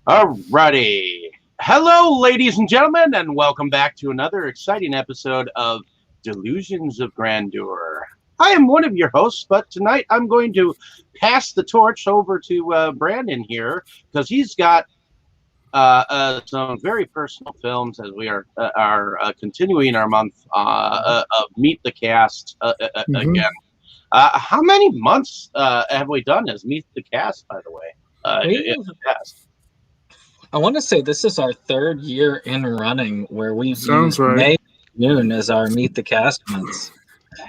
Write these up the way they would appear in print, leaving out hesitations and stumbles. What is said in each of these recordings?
Alrighty. Hello, ladies and gentlemen, and welcome back to another exciting episode of Delusions of Grandeur. I am one of your hosts, but tonight I'm going to pass the torch over to Brandon here because he's got some very personal films as we are continuing our month of Meet the Cast again. How many months have we done as Meet the Cast, by the way? In the past? I want to say this is our third year in running where we've Sounds used right. May and June as our Meet the Cast months.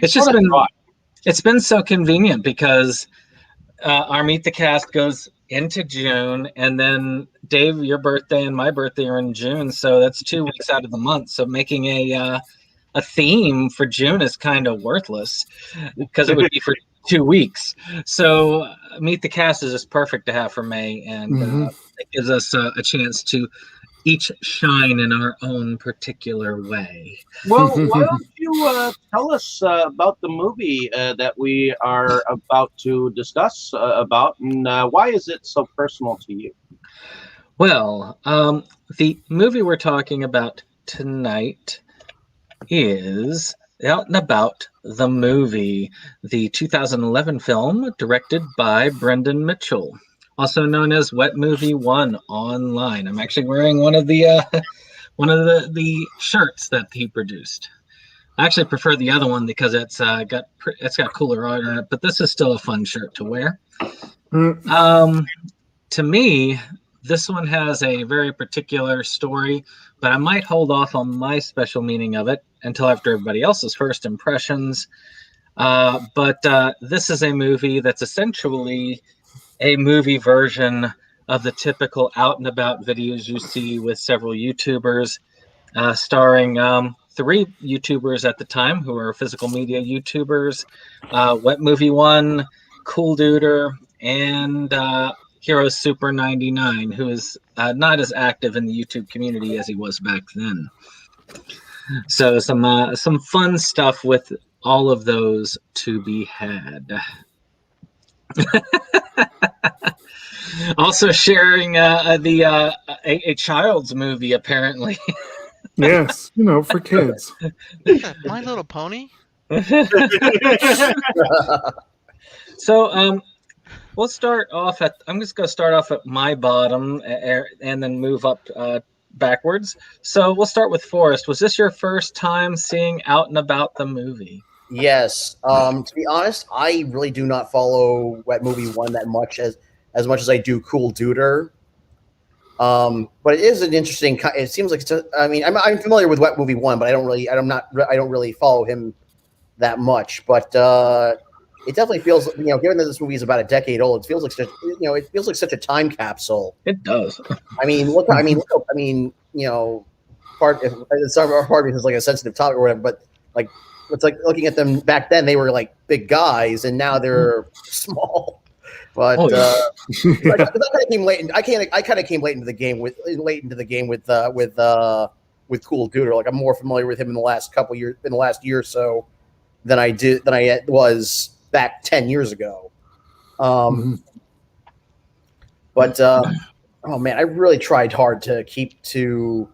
It's been so convenient because our Meet the Cast goes into June, and then Dave, your birthday and my birthday are in June, so that's 2 weeks out of the month. So making a theme for June is kind of worthless because it would be for 2 weeks. So Meet the Cast is just perfect to have for May, and it gives us a chance to each shine in our own particular way. Well, why don't you tell us about the movie that we are about to discuss about, and why is it so personal to you? Well, the movie we're talking about tonight is Out and About the Movie, the 2011 film directed by Brendan Mitchell, also known as Wet Movie 1 online. I'm actually wearing one of the shirts that he produced. I actually prefer the other one because it's got cooler art on it, but this is still a fun shirt to wear. To me, this one has a very particular story, but I might hold off on my special meaning of it until after everybody else's first impressions. But this is a movie that's essentially a movie version of the typical out and about videos you see with several YouTubers, starring 3 YouTubers at the time who are physical media YouTubers, Wet Movie 1, Coolduder, and Hero Super 99, who is not as active in the YouTube community as he was back then. So some fun stuff with all of those to be had. Also sharing a child's movie, apparently. Yes, for kids. My Little Pony? So we'll start off I'm just going to start off at my bottom and then move up backwards. So we'll start with Forrest. Was this your first time seeing Out and About the Movie? Yes. To be honest, I really do not follow Wet Movie 1 that much as much as I do Coolduder. But it is an interesting. It seems like I'm familiar with Wet Movie 1, but I don't really follow him that much. But it definitely feels, given that this movie is about a decade old, it feels like such a time capsule. It does. Part of me is like a sensitive topic or whatever, but like it's like looking at them back then, they were like big guys, and now they're small. But I kind of came late. I kind of came late into the game with Coolduder. Like I'm more familiar with him in the last year or so than I was back 10 years ago. But oh man, I really tried hard to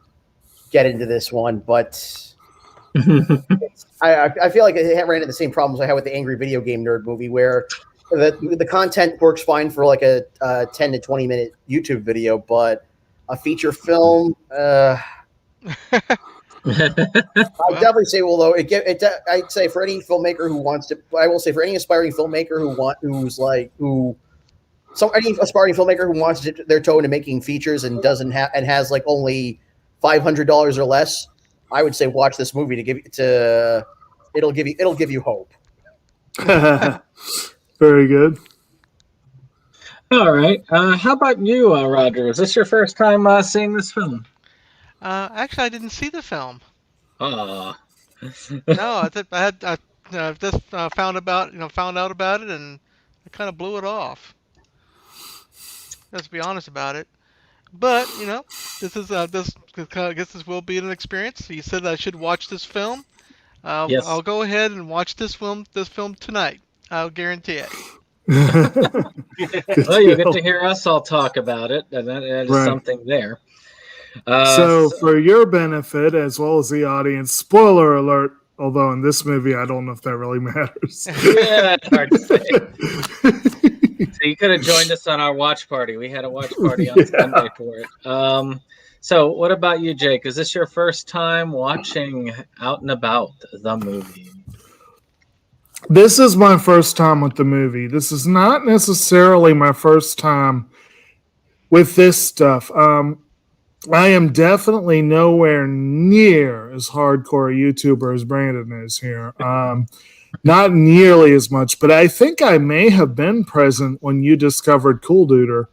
get into this one, but I feel like it ran into the same problems I had with the Angry Video Game Nerd movie, where the content works fine for like a 10 to 20 minute YouTube video, but a feature film, I'd definitely say, I'd say for any filmmaker who wants to, I will say for any aspiring filmmaker any aspiring filmmaker who wants to dip their toe into making features and has like only $500 or less, I would say watch this movie it'll give you hope. Very good. All right. How about you, Roger? Is this your first time seeing this film? Actually, I didn't see the film. Oh. No, I just found out about it, and I kind of blew it off. Let's be honest about it. But this is I guess this will be an experience. You said I should watch this film. Yes. I'll go ahead and watch this film tonight. I'll guarantee it. Well, you'll get to hear us all talk about it, and that is Right. something there. So, for your benefit as well as the audience, spoiler alert. Although in this movie, I don't know if that really matters. Yeah, it's hard to say. So you could have joined us on our watch party. We had a watch party on Sunday for it. So what about you, Jake? Is this your first time watching Out and About, the movie? This is my first time with the movie. This is not necessarily my first time with this stuff. I am definitely nowhere near as hardcore a YouTuber as Brandon is here. Not nearly as much, but I think I may have been present when you discovered Coolduder,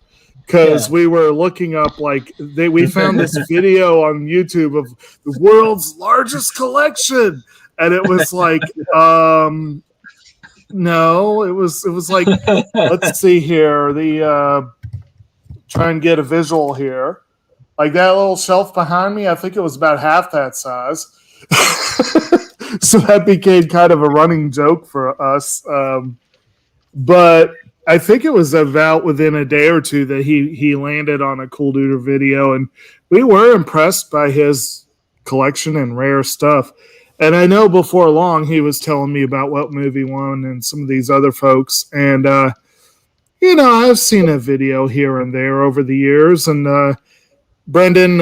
because we were looking up we found this video on YouTube of the world's largest collection, and it was like no, it was like let's see here, try and get a visual here. Like that little shelf behind me, I think it was about half that size. So that became kind of a running joke for us. But I think it was about within a day or two that he landed on a Coolduder video, and we were impressed by his collection and rare stuff. And I know before long he was telling me about What Movie One and some of these other folks. And, I've seen a video here and there over the years. And Brendan,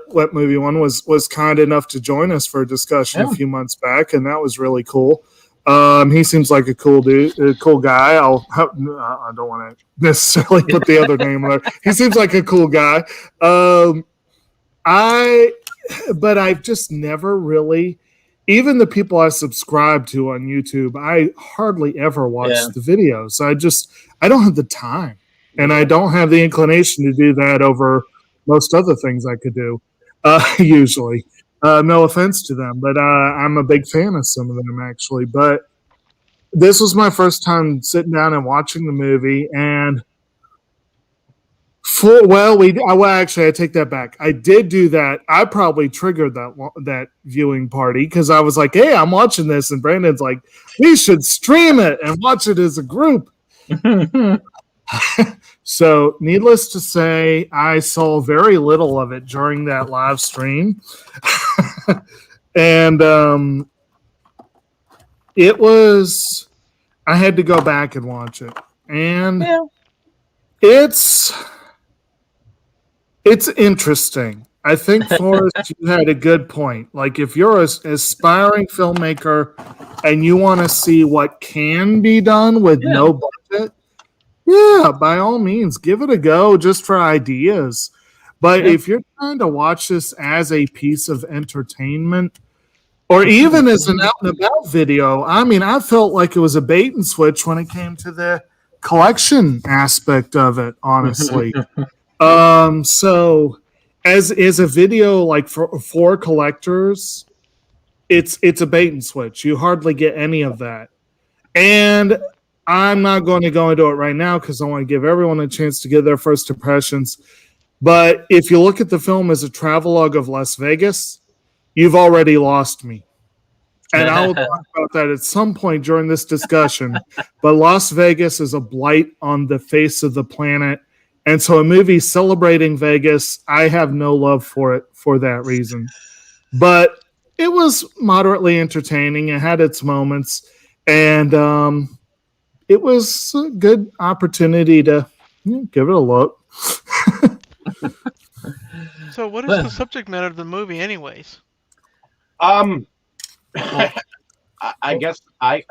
What Movie One, was kind enough to join us for a discussion a few months back, and that was really cool. He seems like a cool dude, a cool guy. I don't want to necessarily put the other name on there. He seems like a cool guy. But I've just never really, even the people I subscribe to on YouTube, I hardly ever watch the videos. I don't have the time, and I don't have the inclination to do that over most other things I could do, usually. No offense to them, but I'm a big fan of some of them, actually. But this was my first time sitting down and watching the movie. And actually, I take that back. I did do that. I probably triggered that viewing party because I was like, hey, I'm watching this. And Brandon's like, we should stream it and watch it as a group. So, needless to say, I saw very little of it during that live stream. And I had to go back and watch it. And it's interesting. I think, Forrest, you had a good point. Like, if you're an aspiring filmmaker and you want to see what can be done with no budget, yeah, by all means, give it a go just for ideas. But if you're trying to watch this as a piece of entertainment, or even as an out and about video, I mean, I felt like it was a bait and switch when it came to the collection aspect of it, honestly. So as a video like for collectors, it's a bait and switch. You hardly get any of that. And I'm not going to go into it right now because I want to give everyone a chance to give their first impressions. But if you look at the film as a travelogue of Las Vegas, you've already lost me. And I will talk about that at some point during this discussion. But Las Vegas is a blight on the face of the planet. And so a movie celebrating Vegas, I have no love for it for that reason. But it was moderately entertaining. It had its moments. And it was a good opportunity to give it a look. So, what is the subject matter of the movie, anyways? I guess I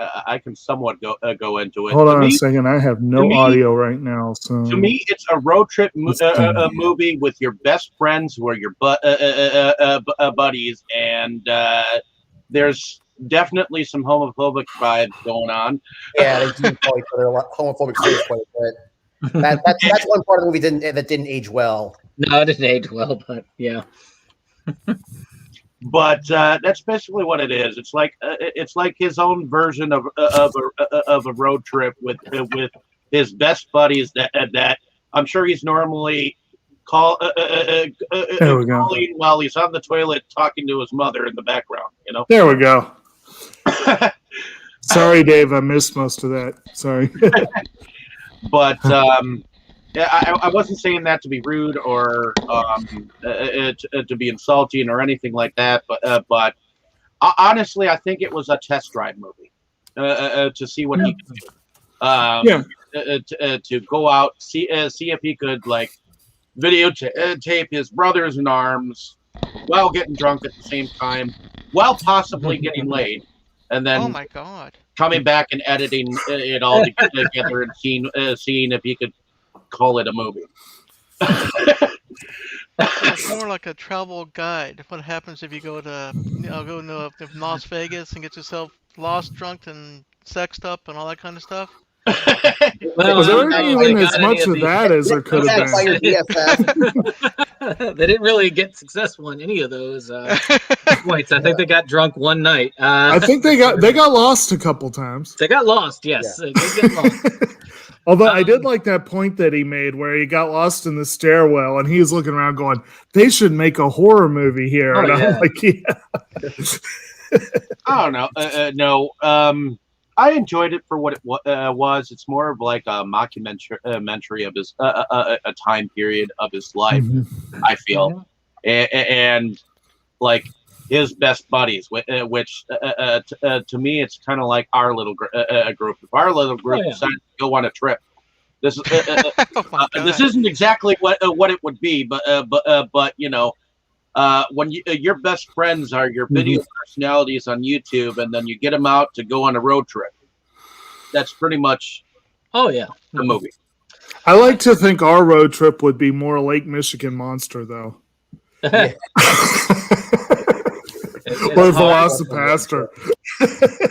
can somewhat go into it. Hold on a second. I have no audio right now. So to me, it's a road trip movie with your best friends who are your buddies, and there's definitely some homophobic vibes going on. Yeah, they do call each other homophobic slurs quite a bit. That's one part of the movie that didn't age well. No, it didn't age well, but yeah. But that's basically what it is. It's like his own version of a road trip with his best buddies that I'm sure he's normally calling while he's on the toilet talking to his mother in the background. You know. There we go. Sorry, Dave. I missed most of that. Sorry. but yeah, I wasn't saying that to be rude or to be insulting or anything like that. But honestly, I think it was a test drive movie to see what he could do. To go out see if he could like videotape his brothers in arms while getting drunk at the same time, while possibly getting laid, and Oh then my God. coming back and editing it all together and seeing if he could call it a movie. It's more like a travel guide. What happens if you go to Las Vegas and get yourself lost, drunk, and sexed up and all that kind of stuff? Was there even as much of that as there could have By your been? BFF. They didn't really get successful in any of those points. I think they got drunk one night. I think they got lost a couple times. They got lost. Yes, Yeah. they did get lost. Although I did like that point that he made where he got lost in the stairwell and he was looking around going, they should make a horror movie here. Oh, And yeah. I'm like, yeah. I don't know. No, I enjoyed it for what it was. It's more of like a mockumentary of his a time period of his life. I feel, and like his best buddies, which to me it's kind of like our little group. If our little group decided to go on a trip, this is Oh my God. this isn't exactly what it would be, but you know. When your best friends are your video personalities on YouTube, and then you get them out to go on a road trip. That's pretty much Oh yeah. the movie. I like to think our road trip would be more Lake Michigan Monster, though. Or Velocipaster.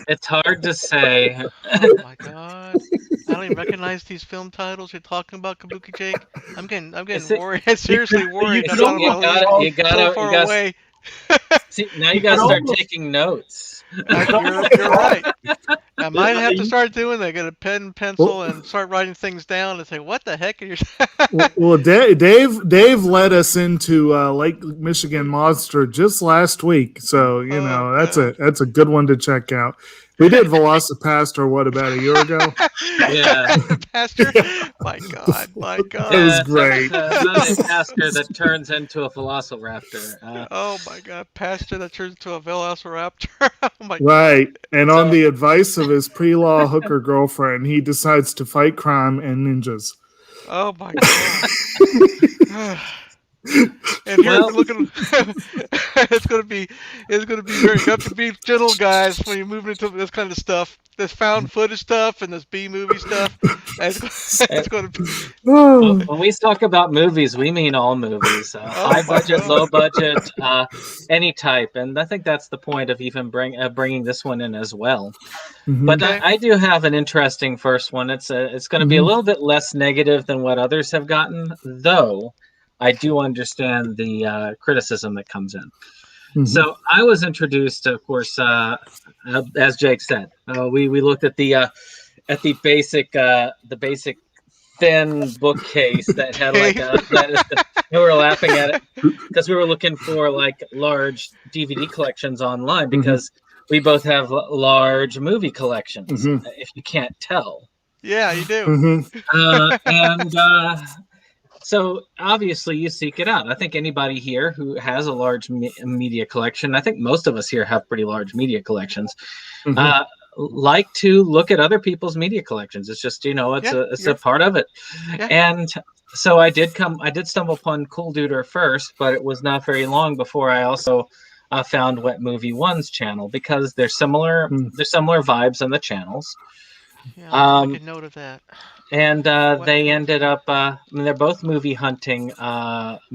It's hard to say. Oh my God. I don't even recognize these film titles you're talking about, Kabuki Jake. I'm getting worried. I'm seriously worried. You gotta far gotta away. see, now you gotta start taking notes. You're right. I might have to start doing that. Get a pen and pencil and start writing things down and say, "What the heck are you?" Well, Dave led us into Lake Michigan Monster just last week, so you know that's a good one to check out. We did Velocipaster about a year ago? Yeah. Pastor. My God. It was great. Not a pastor that turns into a velociraptor. Oh my God, Pastor that turns into a Velociraptor. Oh my God. Right, and on the advice of his pre-law hooker girlfriend, he decides to fight crime and ninjas. Oh my God. And here we're looking. it's gonna be very. You have to be gentle, guys, when you move into this kind of stuff. This found footage stuff and this B movie stuff. It's gonna be. When we talk about movies, we mean all movies. High budget, low budget, any type, and I think that's the point of even bringing this one in as well. But I do have an interesting first one. It's going to be a little bit less negative than what others have gotten, though. I do understand the criticism that comes in. So I was introduced, of course, as Jake said. We looked at the basic thin bookcase that had like we were laughing at it because we were looking for like large DVD collections online because we both have large movie collections. If you can't tell, yeah, you do. So obviously you seek it out. I think anybody here who has a large media collection, I think most of us here have pretty large media collections, like to look at other people's media collections. It's just, it's a part of it. Yeah. And so I did stumble upon Coolduder first, but it was not very long before I also found Wet Movie One's channel because they're similar vibes on the channels. Yeah, I'll make a note of that. And they ended up. They're both movie hunting tropes.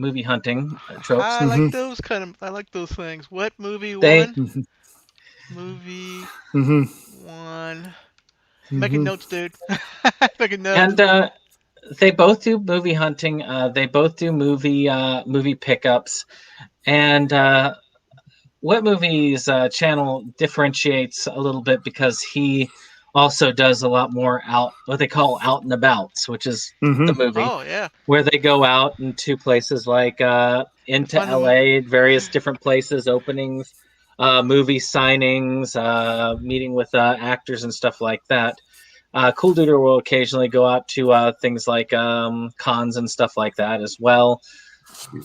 I like those I like those things. What movie one? Movie one. Making notes, dude. Making notes. And they both do movie hunting. They both do movie pickups. And What Movies channel differentiates a little bit because he also does a lot more what they call out and abouts, which is the movie. Oh yeah, where they go out into places like into LA, various different places, openings, movie signings, meeting with actors and stuff like that. Coolduder will occasionally go out to things like cons and stuff like that as well.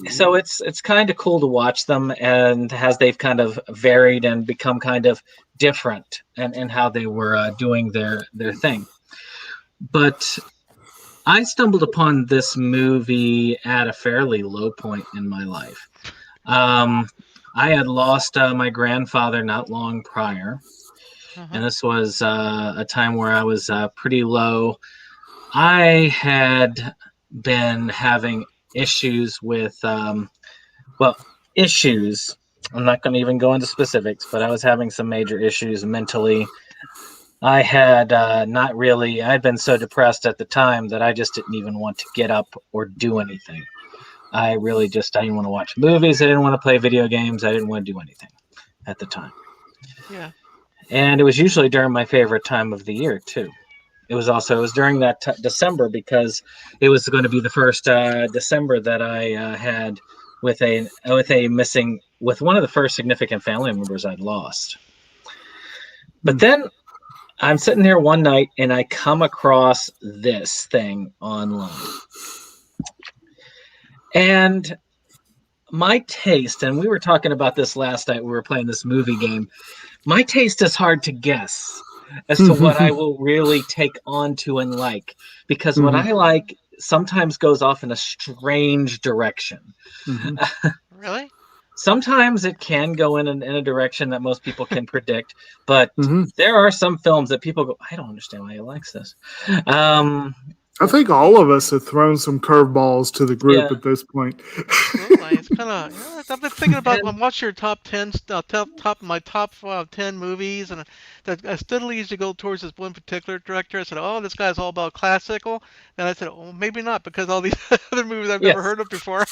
So it's kind of cool to watch them, and as they've kind of varied and become kind of different and how they were doing their thing. But I stumbled upon this movie at a fairly low point in my life. I had lost my grandfather not long prior, and this was a time where I was pretty low. I had been having issues with, issues. I'm not going to even go into specifics, but I was having some major issues mentally. I had I'd been so depressed at the time that I just didn't even want to get up or do anything. I didn't want to watch movies. I didn't want to play video games. I didn't want to do anything at the time. Yeah. And it was usually during my favorite time of the year, too. It was during that December, because it was going to be the first December that I had with one of the first significant family members I'd lost. But then I'm sitting there one night and I come across this thing online. And my taste, and we were talking about this last night, we were playing this movie game. My taste is hard to guess as to what I will really take on to and like, because what I like sometimes goes off in a strange direction. Really? Sometimes it can go in a direction that most people can predict, but there are some films that people go, I don't understand why he likes this. I think all of us have thrown some curveballs to the group at this point. Absolutely. It's kind of. I've been thinking about. I'm watching your top 10, my top 10 movies, and I steadily used to go towards this one particular director. I said, "Oh, this guy's all about classical," and I said, "Oh, maybe not, because all these other movies I've never heard of before."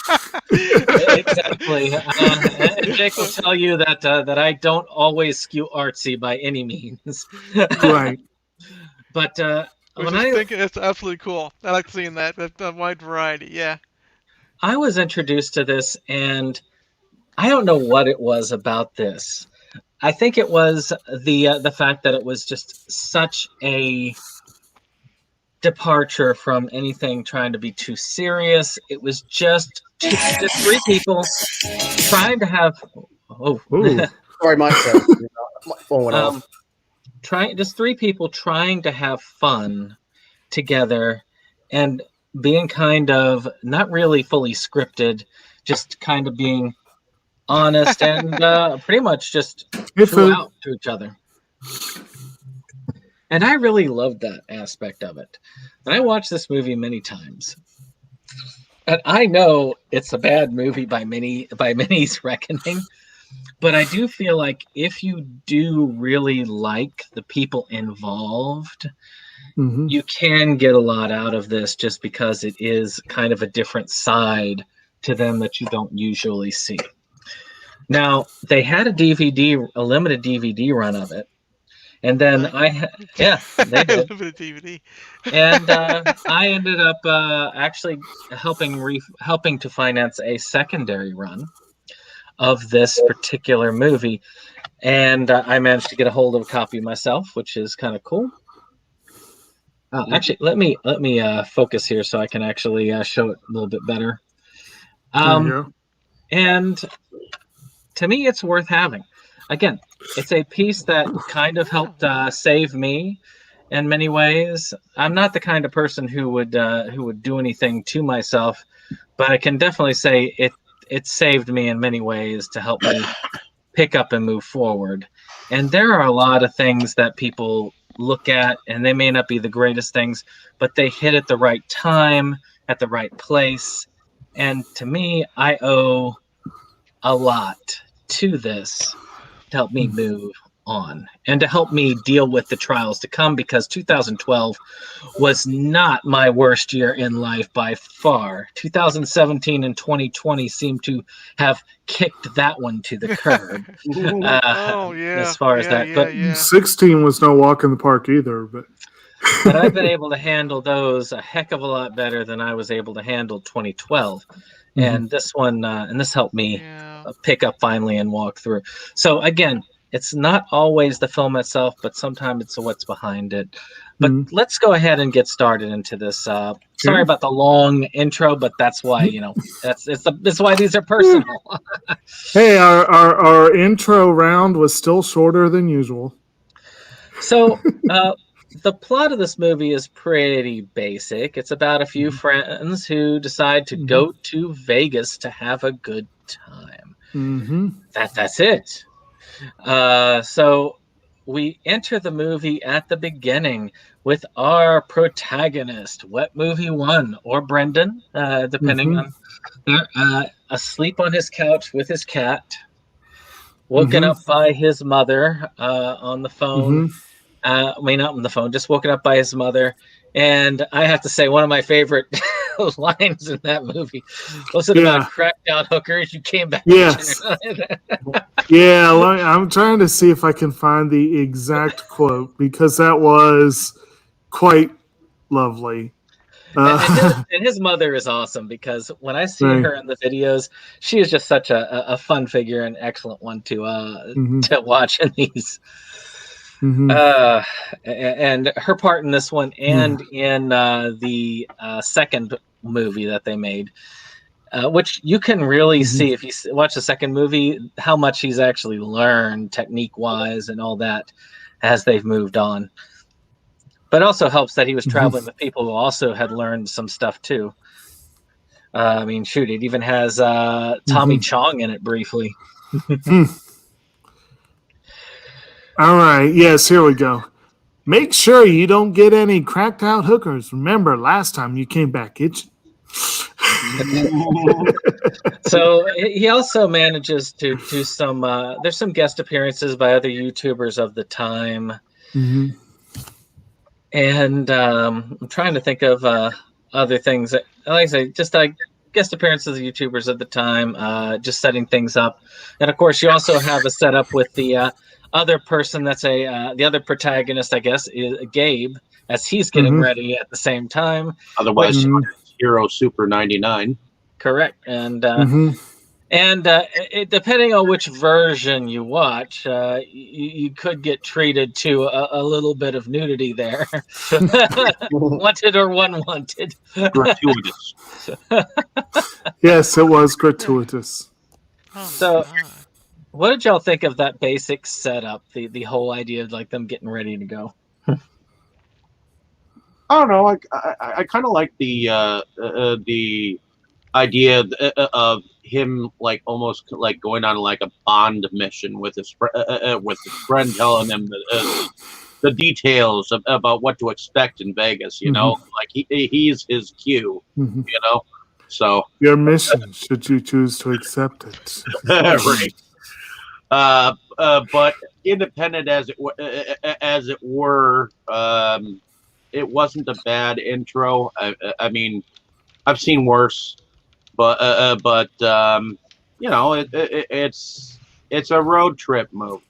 Exactly. And Jake will tell you that I don't always skew artsy by any means. Right. But I was just thinking it's absolutely cool. I like seeing that wide variety. Yeah. I was introduced to this, and I don't know what it was about this. I think it was the fact that it was just such a departure from anything trying to be too serious. It was just three people trying to have. Sorry, my phone went off. Just three people trying to have fun together and being kind of not really fully scripted, just kind of being honest and pretty much just true out to each other. And I really loved that aspect of it. And I watched this movie many times. And I know it's a bad movie by many's reckoning. But I do feel like if you do really like the people involved, you can get a lot out of this, just because it is kind of a different side to them that you don't usually see. Now, they had a limited DVD run of it. And then they did. Limited DVD. And I ended up actually helping to finance a secondary run of this particular movie, and I managed to get a hold of a copy myself, which is kind of cool. Actually, let me focus here so I can actually show it a little bit better. And to me, it's worth having. Again, it's a piece that kind of helped save me in many ways. I'm not the kind of person who would do anything to myself, but I can definitely say it saved me in many ways to help me pick up and move forward. And there are a lot of things that people look at, and they may not be the greatest things, but they hit at the right time, at the right place. And to me, I owe a lot to this to help me move on and to help me deal with the trials to come, because 2012 was not my worst year in life by far. 2017 and 2020 seem to have kicked that one to the curb. As far as that. But 16 was no walk in the park either. But I've been able to handle those a heck of a lot better than I was able to handle 2012. And this one, and this helped me pick up finally and walk through. So again, it's not always the film itself, but sometimes it's what's behind it. But let's go ahead and get started into this. Sorry about the long intro, but that's why that's why these are personal. Hey, our intro round was still shorter than usual. So the plot of this movie is pretty basic. It's about a few friends who decide to go to Vegas to have a good time. That's it. So we enter the movie at the beginning with our protagonist, Wet Movie 1, or Brendan, depending on asleep on his couch with his cat, woken up by his mother on the phone. Not on the phone, just woken up by his mother. And I have to say, one of my favorite lines in that movie was it about cracked out hookers. You came back. Yes. I'm trying to see if I can find the exact quote because that was quite lovely. And his mother is awesome because when I see her in the videos, she is just such a fun figure and excellent one to watch in these. And her part in this one and in the second movie that they made, which you can really see if you watch the second movie how much he's actually learned technique wise and all that as they've moved on. But it also helps that he was traveling with people who also had learned some stuff too. I mean, shoot, it even has Tommy Chong in it briefly. All right. Yes, here we go. Make sure you don't get any cracked out hookers. Remember, last time you came back itching. So he also manages to do some. There's some guest appearances by other YouTubers of the time, and I'm trying to think of other things. Like I say, just like guest appearances of YouTubers of the time, just setting things up, and of course you also have a setup with the other person that's the other protagonist, I guess, is Gabe, as he's getting ready at the same time. Otherwise, Hero Super 99. Correct, and depending on which version you watch, you could get treated to a little bit of nudity there, wanted or unwanted. Gratuitous. Yes, it was gratuitous. So. What did y'all think of that basic setup? The whole idea of like them getting ready to go. I don't know. I kind of like the idea of him like almost like going on like a Bond mission with his friend telling him the details about what to expect in Vegas. You know, like he's his cue. You know, so your mission, should you choose to accept it. Right. But independent as it were, it wasn't a bad intro. I mean, I've seen worse, but you know, it's a road trip movie.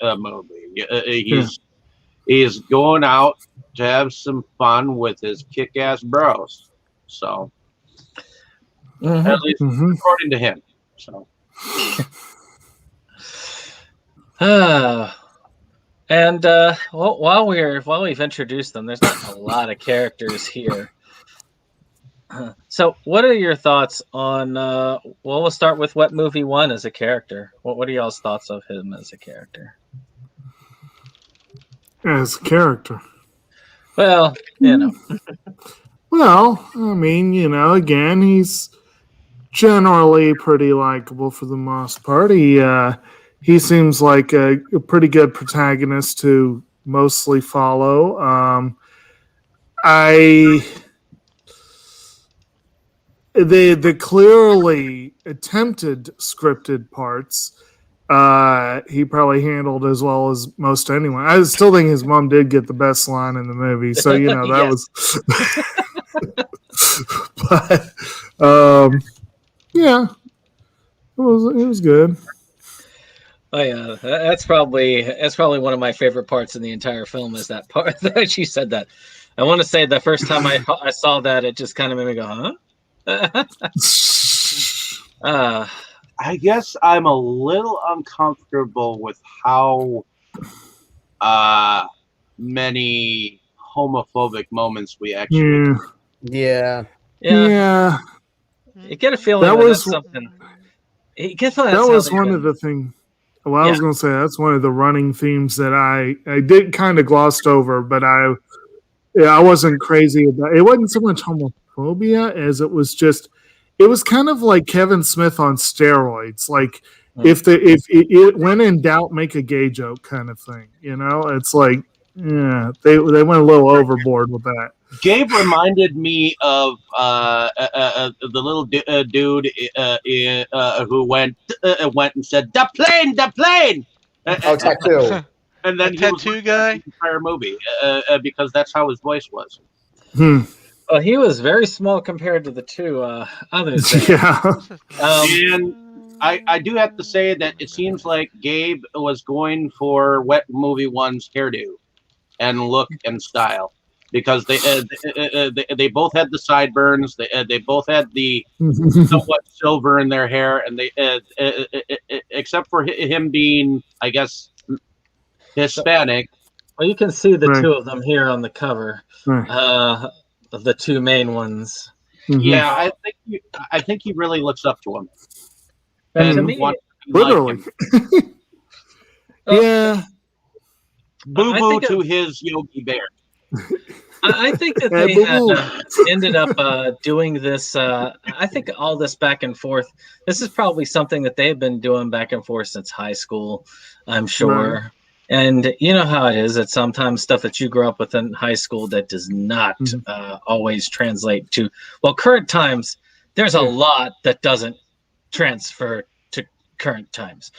He's going out to have some fun with his kick-ass bros. So, at least according to him. So. And while we've introduced them, there's not a lot of characters here. So, what are your thoughts on? We'll start with Wet Movie 1 as a character. What are y'all's thoughts of him as a character? As a character, well, you know. Well, I mean, you know, again, he's generally pretty likable for the most part. He seems like a pretty good protagonist to mostly follow. The clearly attempted scripted parts, he probably handled as well as most anyone. I still think his mom did get the best line in the movie, so you know that was. But yeah, it was good. Oh yeah, that's probably one of my favorite parts in the entire film is that part that she said that. I want to say the first time I saw that, it just kind of made me go, huh? I guess I'm a little uncomfortable with how many homophobic moments we actually. Yeah. Yeah. Yeah. You get a feeling That that was- that's something. You get a feeling That that's how was they one were- of the things. Well, I Yeah. was going to say that's one of the running themes that I did kind of glossed over, but I wasn't crazy about it. Wasn't so much homophobia as it was kind of like Kevin Smith on steroids. Like if it when in doubt, make a gay joke kind of thing. You know, it's like they went a little overboard with that. Gabe reminded me of the little dude who went and said the plane, Oh, Tattoo. and then The he was tattoo like guy? the entire movie because that's how his voice was. Well, he was very small compared to the two others. There. Yeah. And I do have to say that it seems like Gabe was going for Wet Movie One's hairdo and look and style. Because they both had the sideburns, they both had the somewhat silver in their hair, and they except for him being, I guess, Hispanic. Well, you can see the Right. two of them here on the cover Right. of the two main ones. Yeah, I think he really looks up to him. And to And me, wants to be Literally. like him. Yeah. Boo I boo think to his Yogi Bear. I think that Yeah, they boo-boo. had ended up doing this. I think all this back and forth. This is probably something that they've been doing back and forth since high school, I'm sure. Right. And you know how it is. It's sometimes stuff that you grew up with in high school that does not always translate to, well, current times. There's a lot that doesn't transfer to current times.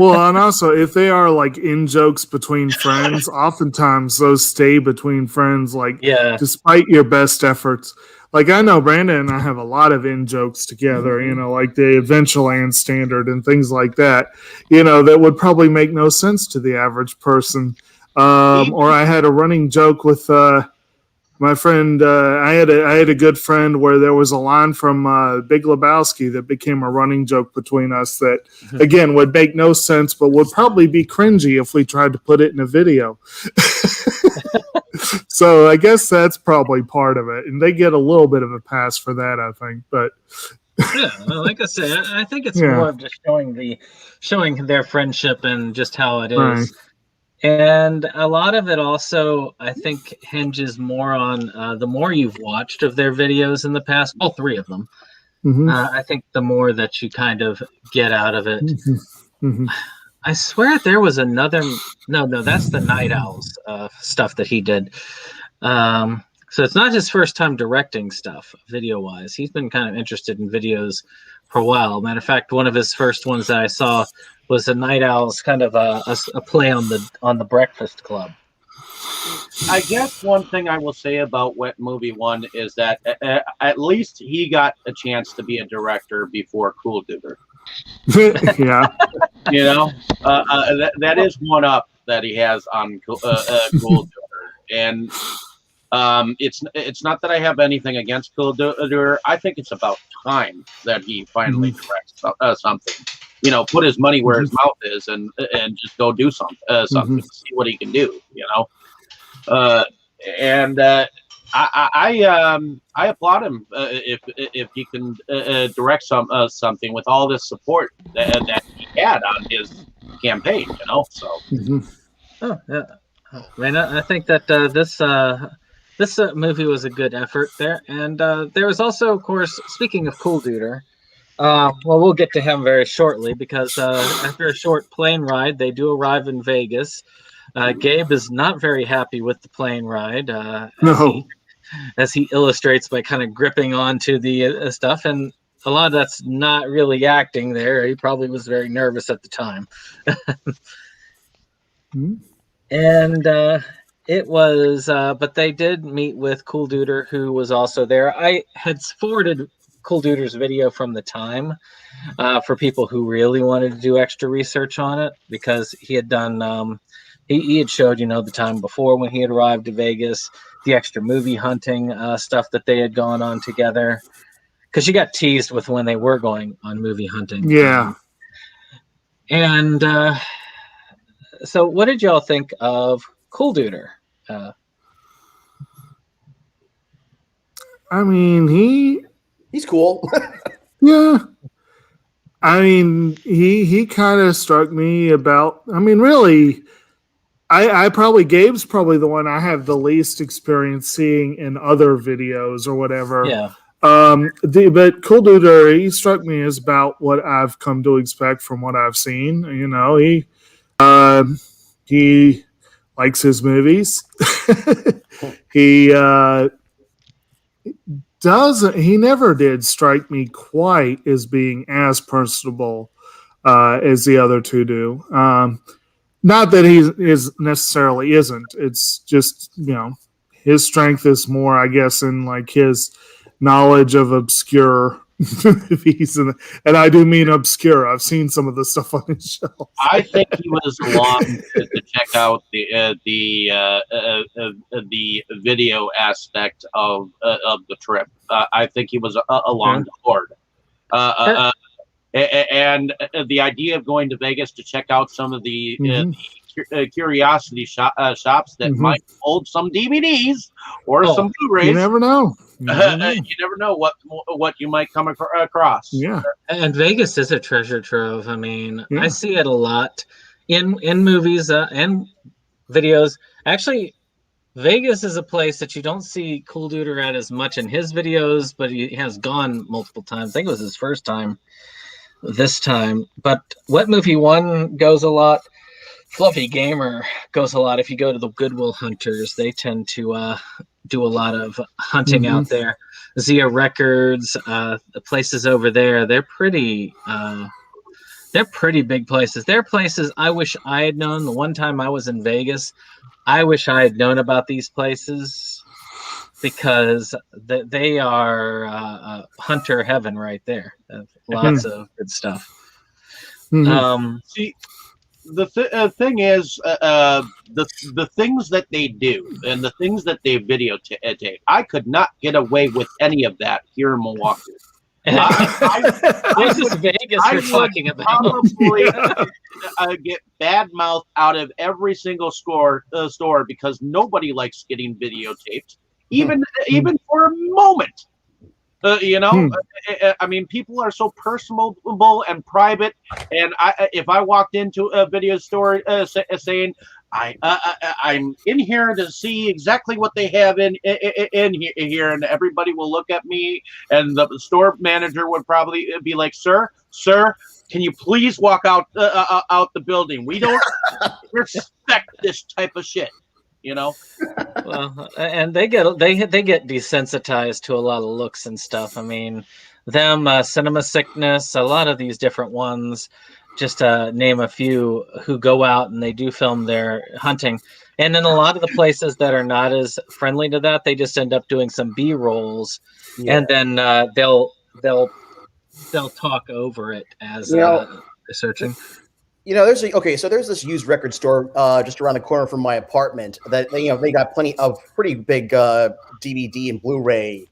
Well, and also if they are like in jokes between friends, oftentimes those stay between friends, like Yeah. despite your best efforts. Like I know Brandon and I have a lot of in jokes together, you know, like the Adventureland standard and things like that, you know, that would probably make no sense to the average person. Or I had a running joke with my friend. I had a good friend where there was a line from Big Lebowski that became a running joke between us that, again, would make no sense, but would probably be cringy if we tried to put it in a video. So I guess that's probably part of it, and they get a little bit of a pass for that, I think. But Yeah, well, like I say, I think it's Yeah. more of just showing their friendship and just how it is. Right. And a lot of it also, I think, hinges more on the more you've watched of their videos in the past, all three of them. I think the more that you kind of get out of it. I swear there was another. No, that's the Night Owls stuff that he did. So it's not his first time directing stuff, video-wise. He's been kind of interested in videos for a while. Matter of fact, one of his first ones that I saw was the Night Owls, kind of a play on the Breakfast Club. I guess one thing I will say about Wet Movie One is that at least he got a chance to be a director before Coolduder. Yeah. You know, that is one up that he has on Coolduder, and it's not that I have anything against Coolduder. I think it's about time that he finally directs something. You know, put his money where his mouth is, and just go do something, see what he can do. You know, I applaud him if he can direct something with all this support that he had on his campaign. You know, so. Oh yeah, man, I think that this movie was a good effort there, and there was also, of course, speaking of Coolduder. Well, we'll get to him very shortly because after a short plane ride, they do arrive in Vegas. Gabe is not very happy with the plane ride, as he illustrates by kind of gripping onto the stuff, and a lot of that's not really acting there. He probably was very nervous at the time. And it was, but they did meet with Coolduder, who was also there. I had forwarded Coolduder's video from the time for people who really wanted to do extra research on it, because he had done he had showed, you know, the time before when he had arrived to Vegas, the extra movie hunting stuff that they had gone on together, because you got teased with when they were going on movie hunting. Yeah. And So what did y'all think of Coolduder? I mean, He's cool. yeah. I mean, he kind of struck me about. I mean, really, I probably Gabe's probably the one I have the least experience seeing in other videos or whatever. Yeah. But Coolduder, he struck me as about what I've come to expect from what I've seen. You know, he likes his movies. He doesn't. He never did strike me quite as being as personable as the other two do. Not that he is necessarily isn't. It's just, you know, his strength is more, I guess, in like his knowledge of obscure movies, and I do mean obscure. I've seen some of the stuff on his shelf. I think he was along to check out the video aspect of the trip. I think he was along the board. And the idea of going to Vegas to check out some of the curiosity shops that might hold some DVDs or some Blu-rays. You never know. You never know what you might come across. Yeah. And Vegas is a treasure trove. I mean, I see it a lot in movies and videos. Actually, Vegas is a place that you don't see Coolduder at as much in his videos, but he has gone multiple times. I think it was his first time this time. But What Movie One goes a lot. Fluffy Gamer goes a lot. If you go to the Goodwill Hunters, they tend to do a lot of hunting out there. Zia Records, the places over there, they're pretty big places. They're places I wish I had known. The one time I was in Vegas, I wish I had known about these places because they are hunter heaven right there. Lots of good stuff. See, the thing is, the things that they do and the things that they videotape, I could not get away with any of that here in Milwaukee. This is Vegas we're talking about. Probably get bad mouth out of every single store because nobody likes getting videotaped, even for a moment. I mean, people are so personable and private. And if I walked into a video store saying I'm in here to see exactly what they have in here, and everybody will look at me, and the store manager would probably be like, "Sir, can you please walk out the building? We don't respect this type of shit." You know, well, and they get desensitized to a lot of looks and stuff. I mean, Cinema Sickness, a lot of these different ones, just to name a few, who go out and they do film their hunting. And then a lot of the places that are not as friendly to that, they just end up doing some B-rolls, and then they'll talk over it as searching. You know, there's this used record store just around the corner from my apartment that they got plenty of pretty big DVD and Blu-ray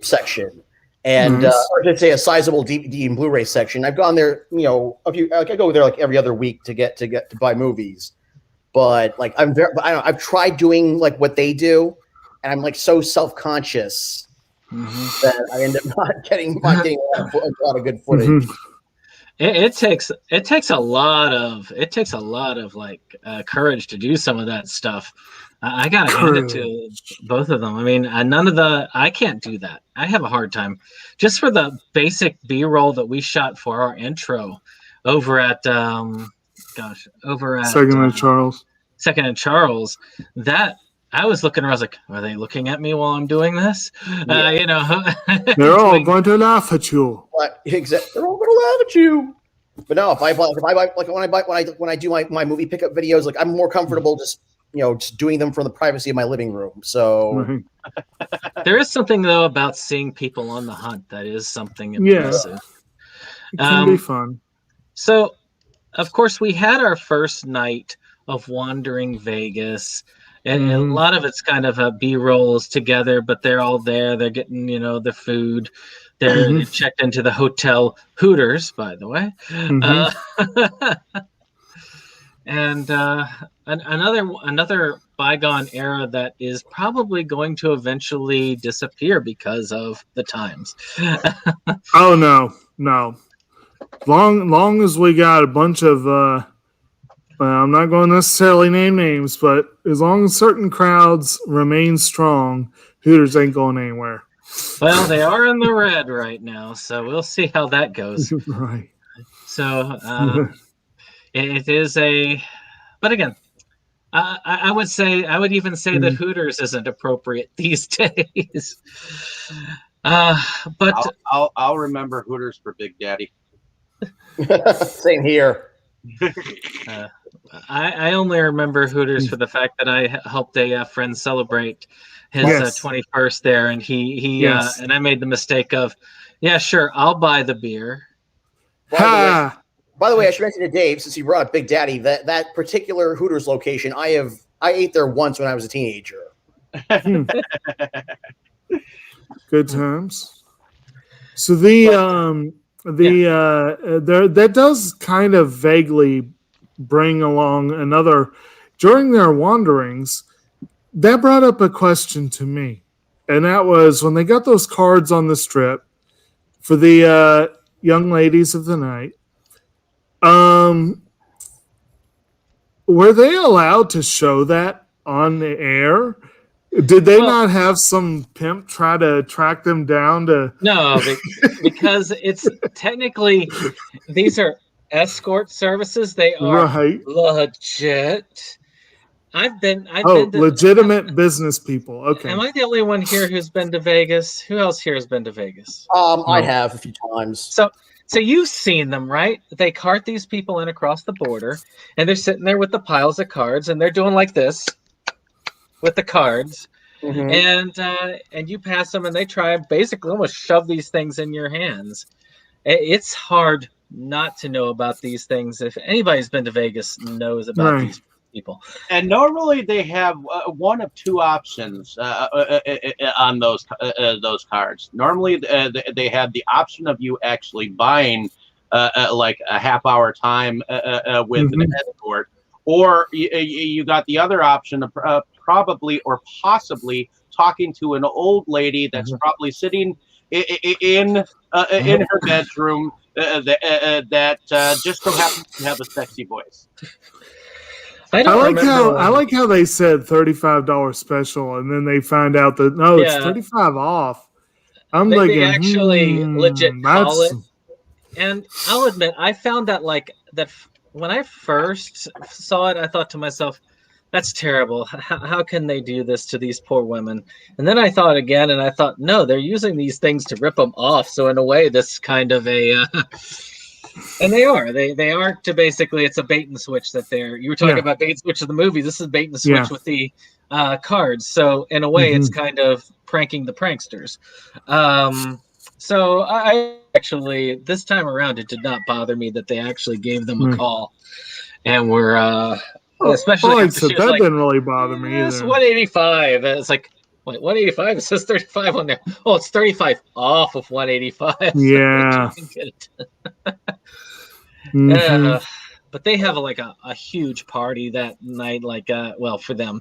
section, and or should say a sizable DVD and Blu-ray section. I've gone there, I go there like every other week to buy movies, but like I've tried doing like what they do, and I'm like so self-conscious that I end up not getting a lot of good footage. It takes a lot of like courage to do some of that stuff. I gotta hand it to both of them. I mean, I can't do that. I have a hard time just for the basic B-roll that we shot for our intro over at Second and Charles. That I was looking around, I was like, are they looking at me while I'm doing this? Yeah. They're all going to laugh at you. Exactly. They're all going to laugh at you. But no, when I do my movie pickup videos, like I'm more comfortable just doing them from the privacy of my living room. So there is something though about seeing people on the hunt that is something impressive. It can be fun. So, of course, we had our first night of wandering Vegas. And a lot of it's kind of B-rolls together, but they're all there. They're getting, the food. They're checked into the hotel Hooters, by the way. And another bygone era that is probably going to eventually disappear because of the times. Oh no. Long as we got a bunch of I'm not going to necessarily name names, but as long as certain crowds remain strong, Hooters ain't going anywhere. Well, they are in the red right now, so we'll see how that goes. Right. So it is a, but again, I would even say that Hooters isn't appropriate these days. But I'll remember Hooters for Big Daddy. Same here. I only remember Hooters for the fact that I helped a friend celebrate his 21st there, and he and I made the mistake of, yeah, sure, I'll buy the beer. By the way, I should mention to Dave, since he brought up Big Daddy, that particular Hooters location, I ate there once when I was a teenager. Good times. So that does kind of vaguely bring along another. During their wanderings, that brought up a question to me, and that was when they got those cards on the strip for the young ladies of the night. Were they allowed to show that on the air? Did they not have some pimp try to track them down to? No, because it's technically, these are escort services. They are legit. I've been to, legitimate business people. Okay. Am I the only one here who's been to Vegas? Who else here has been to Vegas? I have a few times. So you've seen them, right? They cart these people in across the border, and they're sitting there with the piles of cards, and they're doing like this with the cards, and you pass them, and they try and basically almost shove these things in your hands. It's hard not to know about these things. If anybody's been to Vegas, knows about these people. And normally they have one of two options on those cards. Normally they have the option of you actually buying like a half-hour time with an escort, or you got the other option of probably or possibly talking to an old lady that's probably sitting in her bedroom that just so happens to have a sexy voice. I like how they said $35 special, and then they find out that it's $35 off. They actually legit call it. And I'll admit, I found that that when I first saw it, I thought to myself, that's terrible. How can they do this to these poor women? And then I thought again, and I thought, no, they're using these things to rip them off. So in a way, this kind of a... and they are to basically, it's a bait and switch that you were talking about bait and switch of the movie. This is bait and switch with the cards. So in a way, it's kind of pranking the pranksters. So I actually, this time around, it did not bother me that they actually gave them a call and were, especially that didn't really bother me either. It's $185. It's like, wait, 185? It says 35 on there. Oh, it's 35 off of 185. Yeah. But they have a huge party that night, for them,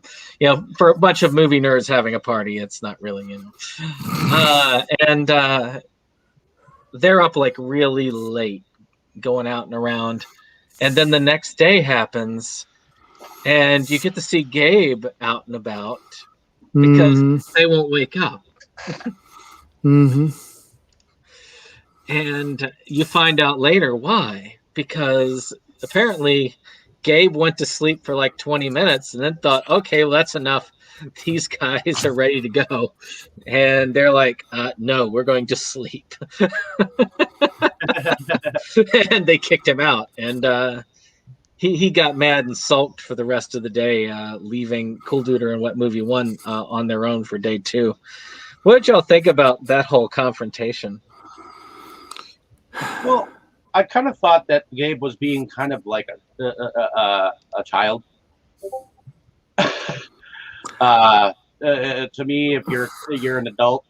for a bunch of movie nerds having a party, it's not really, and they're up really late going out and around. And then the next day happens and you get to see Gabe out and about because they won't wake up. And you find out later why. Because apparently Gabe went to sleep for 20 minutes and then thought, okay, well, that's enough. These guys are ready to go. And they're like, no, we're going to sleep. And they kicked him out. And he got mad and sulked for the rest of the day, leaving Coolduder and Wet Movie 1 on their own for day 2. What did y'all think about that whole confrontation? Well, I kind of thought that Gabe was being kind of like a child. To me, if you're an adult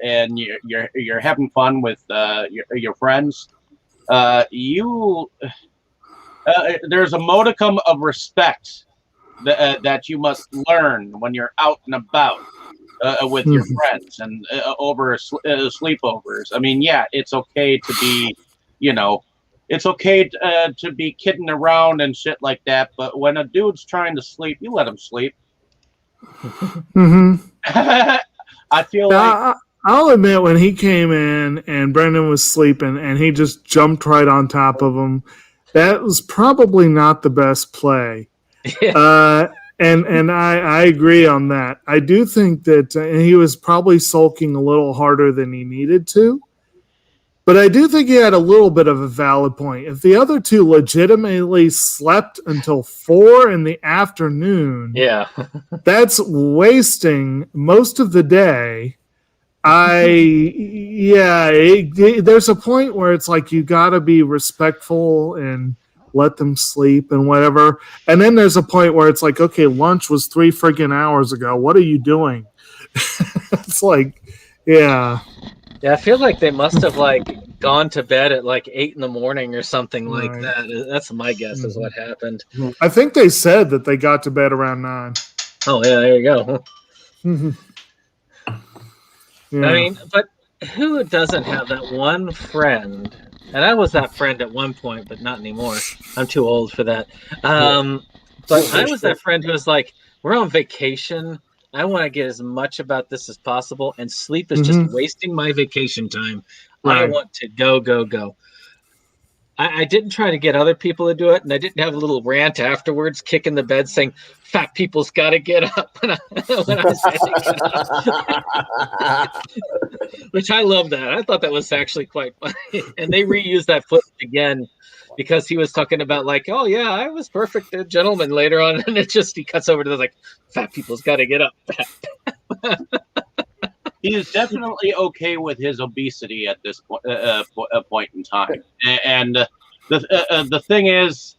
and you're having fun with your friends, you there's a modicum of respect that you must learn when you're out and about with your friends and over sleepovers. I mean, yeah, it's okay to be, it's okay to be kidding around and shit like that. But when a dude's trying to sleep, you let him sleep. I feel like I'll admit when he came in and Brendan was sleeping and he just jumped right on top of him, that was probably not the best play. And I agree on that. I do think that he was probably sulking a little harder than he needed to. But I do think he had a little bit of a valid point. If the other two legitimately slept until 4 in the afternoon, that's wasting most of the day. There's a point where it's like you got to be respectful and let them sleep and whatever. And then there's a point where it's like, okay, lunch was 3 friggin' hours ago. What are you doing? It's like, yeah. Yeah, I feel like they must have gone to bed at 8 in the morning or something like that. That's my guess is what happened. I think they said that they got to bed around 9. Oh yeah, there you go. Yeah. I mean, but who doesn't have that one friend? And I was that friend at one point, but not anymore. I'm too old for that. But I was that friend who was like, we're on vacation. I want to get as much about this as possible, and sleep is just wasting my vacation time. Right. I want to go. I didn't try to get other people to do it, and I didn't have a little rant afterwards, kicking the bed, saying, fat people's got to get up. When I was which I love that. I thought that was actually quite funny. And they reused that footage again because he was talking about oh, yeah, I was perfect gentleman later on. And he cuts over to fat people's got to get up. He is definitely okay with his obesity at this point in time. And the thing is,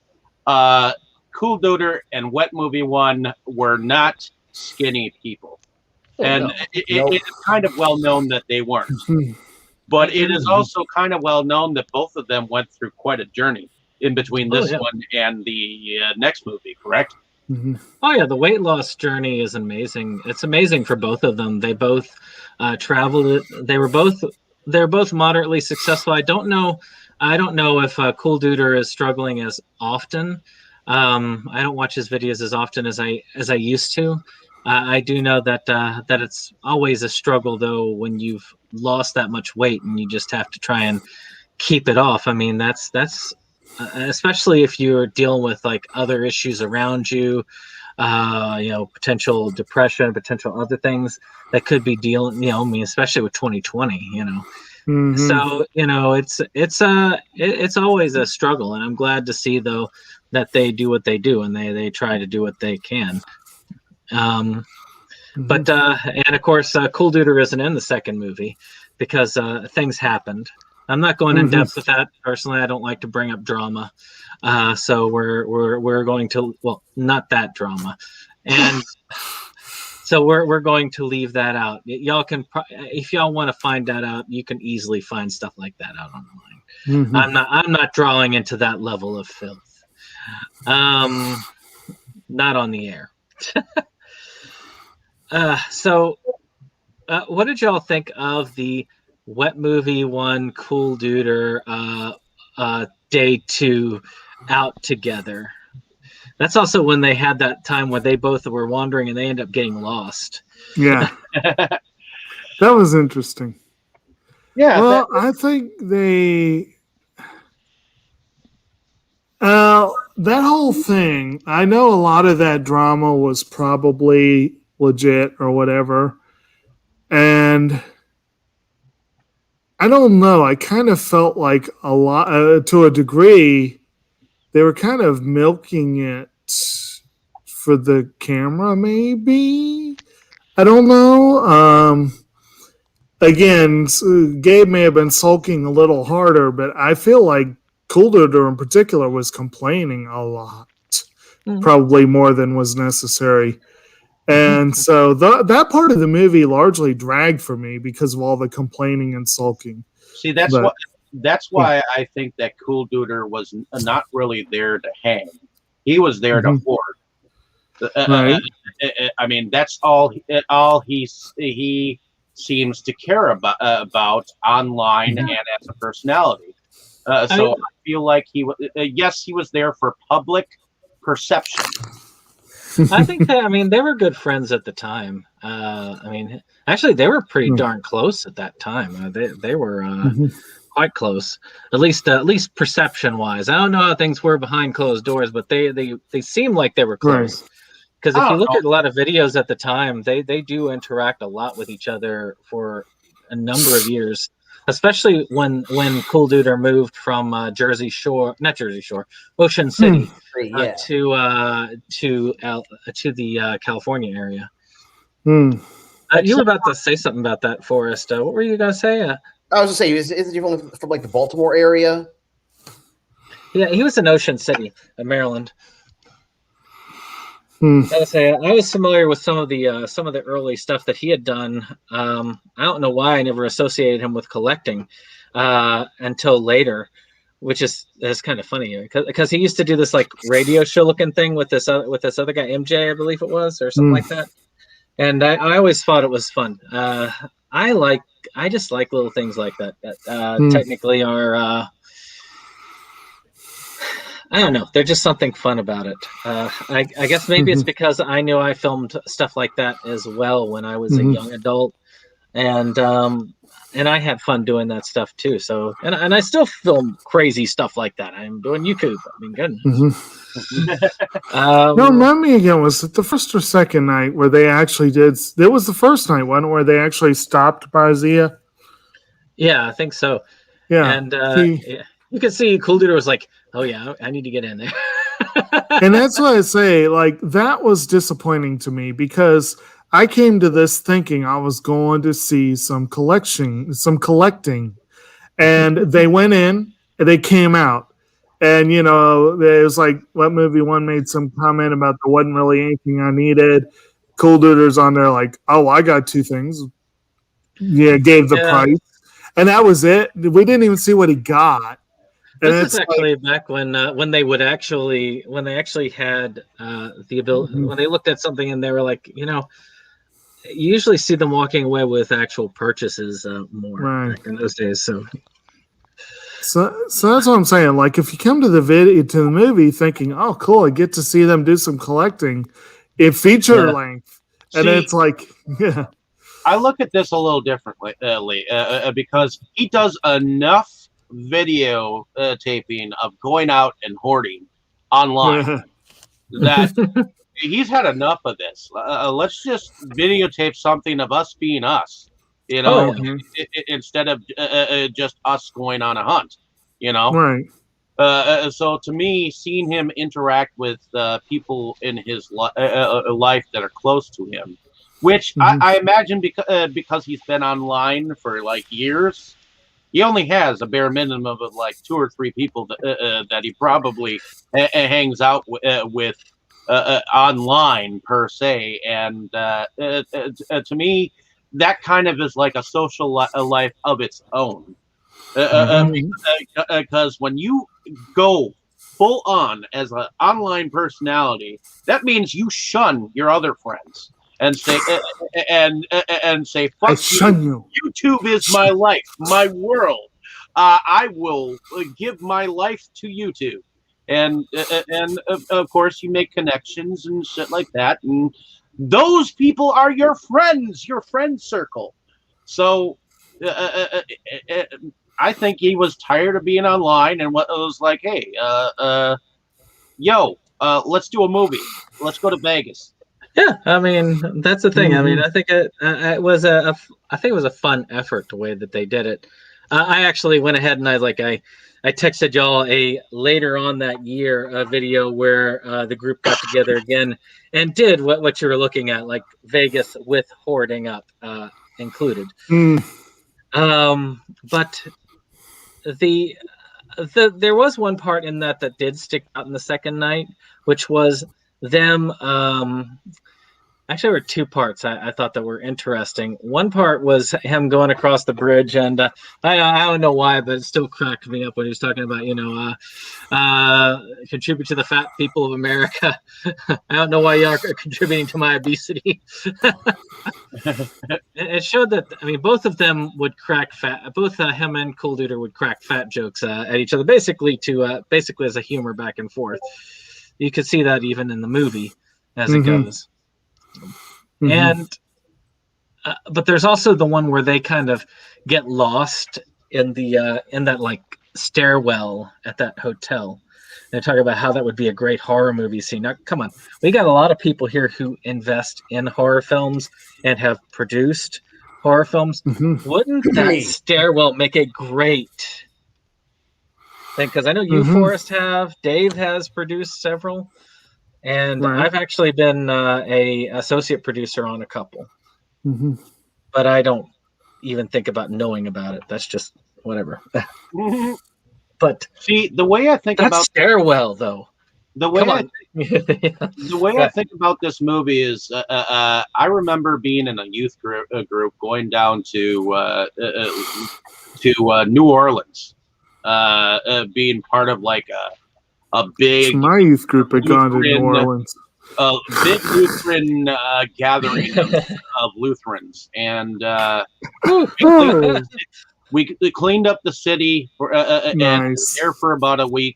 Coolduder and Wet Movie 1 were not skinny people. And it is kind of well known that they weren't. But it is also kind of well known that both of them went through quite a journey in between this one and the next movie, correct? Oh yeah, the weight loss journey is amazing. It's amazing for both of them. They both traveled it. They're both moderately successful. I don't know if Coolduder is struggling as often. I don't watch his videos as often as I used to. I do know that it's always a struggle though when you've lost that much weight and you just have to try and keep it off. I mean, that's especially if you're dealing with other issues around you, potential depression, potential other things that could be dealing, I mean, especially with 2020, So, it's always a struggle, and I'm glad to see though that they do what they do and they try to do what they can. But and of course, Coolduder isn't in the second movie because things happened. I'm not going in depth with that. Personally, I don't like to bring up drama. So we're going to, not that drama. And so we're going to leave that out. Y'all can, if y'all want to find that out, you can easily find stuff like that out online. I'm not drawing into that level of filth. Not on the air. So what did y'all think of the Wet Movie 1 Coolduder day 2 out together? That's also when they had that time where they both were wandering and they end up getting lost. Yeah. That was interesting. Yeah. Well, I think that whole thing, I know a lot of that drama was probably legit or whatever. And I don't know. I kind of felt like a lot, to a degree, they were kind of milking it for the camera, maybe. I don't know. Again, Gabe may have been sulking a little harder, but I feel like Coolduder in particular was complaining a lot, probably more than was necessary. And so that part of the movie largely dragged for me because of all the complaining and sulking. See, that's that's why I think that Coolduder was not really there to hang. He was there to hoard. Right. I mean, that's all he seems to care about online and as a personality. So I feel like yes, he was there for public perception. I think that, I mean, they were good friends at the time. I mean, actually, they were pretty darn close at that time. They were quite close, at least perception wise. I don't know how things were behind closed doors, but they seemed like they were close. Right. Because if you look at a lot of videos at the time, they do interact a lot with each other for a number of years. Especially when Coolduder moved from not Jersey Shore, Ocean City, to the California area. You were about to say something about that, Forrest. What were you gonna say? I was gonna say, isn't he from like the Baltimore area? Yeah, he was in Ocean City, Maryland. I was familiar with some of the early stuff that he had done. I don't know why I never associated him with collecting until later, which is kind of funny because he used to do this like radio show looking thing with this other guy, MJ, I believe it was, or something like that. And I always thought it was fun. I just like little things like that technically are. I don't know. There's just something fun about it. I guess maybe it's because I knew I filmed stuff like that as well when I was a young adult, and I had fun doing that stuff too. So, and I still film crazy stuff like that. I'm doing YouTube. I mean, goodness. No, remind me again. Was it the first or second night where they actually did? It was the first night, one where they actually stopped Barzia. Yeah, I think so. Yeah, and you can see Coolduder was like, "Oh yeah, I need to get in there." And that's why I say, like, that was disappointing to me because I came to this thinking I was going to see some collecting, and they went in and they came out. And, you know, it was like, what movie one made some comment about there wasn't really anything I needed. Coolduder's on there like, oh, I got two things. Yeah, gave the price. And that was it. We didn't even see what he got. This is actually back when they actually had the ability, when they looked at something and they were like, you know, you usually see them walking away with actual purchases more back in those days. So that's what I'm saying. Like, if you come to the movie thinking, "Oh, cool, I get to see them do some collecting," in feature length, and it's like, yeah. I look at this a little differently, because he does enough video taping of going out and hoarding online that he's had enough of this. Let's just videotape something of us being us. You know, instead of just us going on a hunt, you know? Right. So to me, seeing him interact with people in his life that are close to him, which I imagine because he's been online for like years, he only has a bare minimum of like 2 or 3 people that he probably hangs out with online per se. And to me, that kind of is like a social life of its own. Because when you go full on as an online personality, that means you shun your other friends and say fuck you. YouTube is my life, my world. I will give my life to YouTube. And of course you make connections and shit like that, and those people are your friends, your friend circle. So I think he was tired of being online and was like, hey, let's do a movie. Let's go to Vegas. Yeah, I mean, that's the thing. I mean, I think it was a fun effort the way that they did it. I actually went ahead and I texted y'all later on that year a video where the group got together again and did what you were looking at, like Vegas with hoarding up included. But there was one part in that did stick out in the second night, which was them Actually, there were two parts I thought that were interesting. One part was him going across the bridge, and I don't know why, but it still cracked me up when he was talking about, contribute to the fat people of America. I don't know why y'all are contributing to my obesity. It showed that, I mean, both of them would crack both him and Coolduder would crack fat jokes at each other, basically as a humor back and forth. You could see that even in the movie as it goes. And but there's also the one where they kind of get lost in that like stairwell at that hotel. They're talking about how that would be a great horror movie scene. Now, come on, we got a lot of people here who invest in horror films and have produced horror films. Wouldn't that stairwell make a great thing? Because I know you, Forrest, have. Dave has produced several. And I've actually been a associate producer on a couple, but I don't even think about knowing about it. That's just whatever. But see, the way I think about stairwell, though. The way I think about this movie is, I remember being in a youth group going down to New Orleans, being part of like a big. My youth group had gone to New Orleans. A big Lutheran gathering of Lutherans, and we cleaned up the city for and was there for about a week.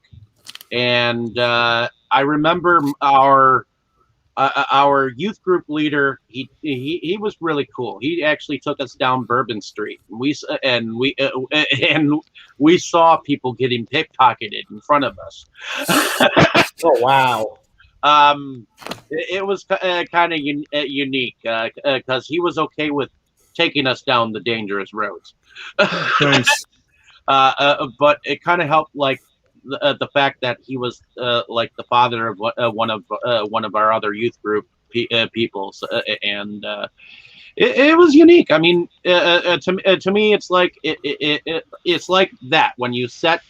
And I remember our youth group leader. He was really cool. He actually took us down Bourbon Street. We saw people getting pickpocketed in front of us. Oh wow! It was kind of unique because he was okay with taking us down the dangerous roads. Nice. But it kind of helped, like the fact that he was like the father of one of our other youth group people, and it was unique. I mean, to me, it's like it's like that when you set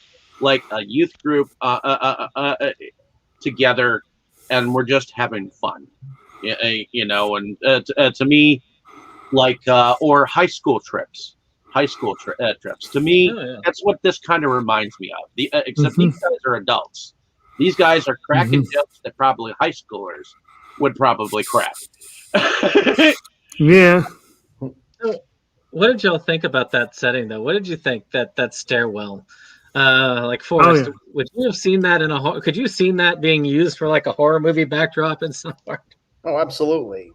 like a youth group together, and we're just having fun, and to me, like or high school trips. To me, that's what this kind of reminds me of. Except these guys are adults. These guys are cracking jokes that probably high schoolers would probably crack. Yeah. What did y'all think about that setting, though? What did you think that stairwell? Like Forrest, would you have seen that in a? Could you have seen that being used for like a horror movie backdrop in some part? Oh, absolutely.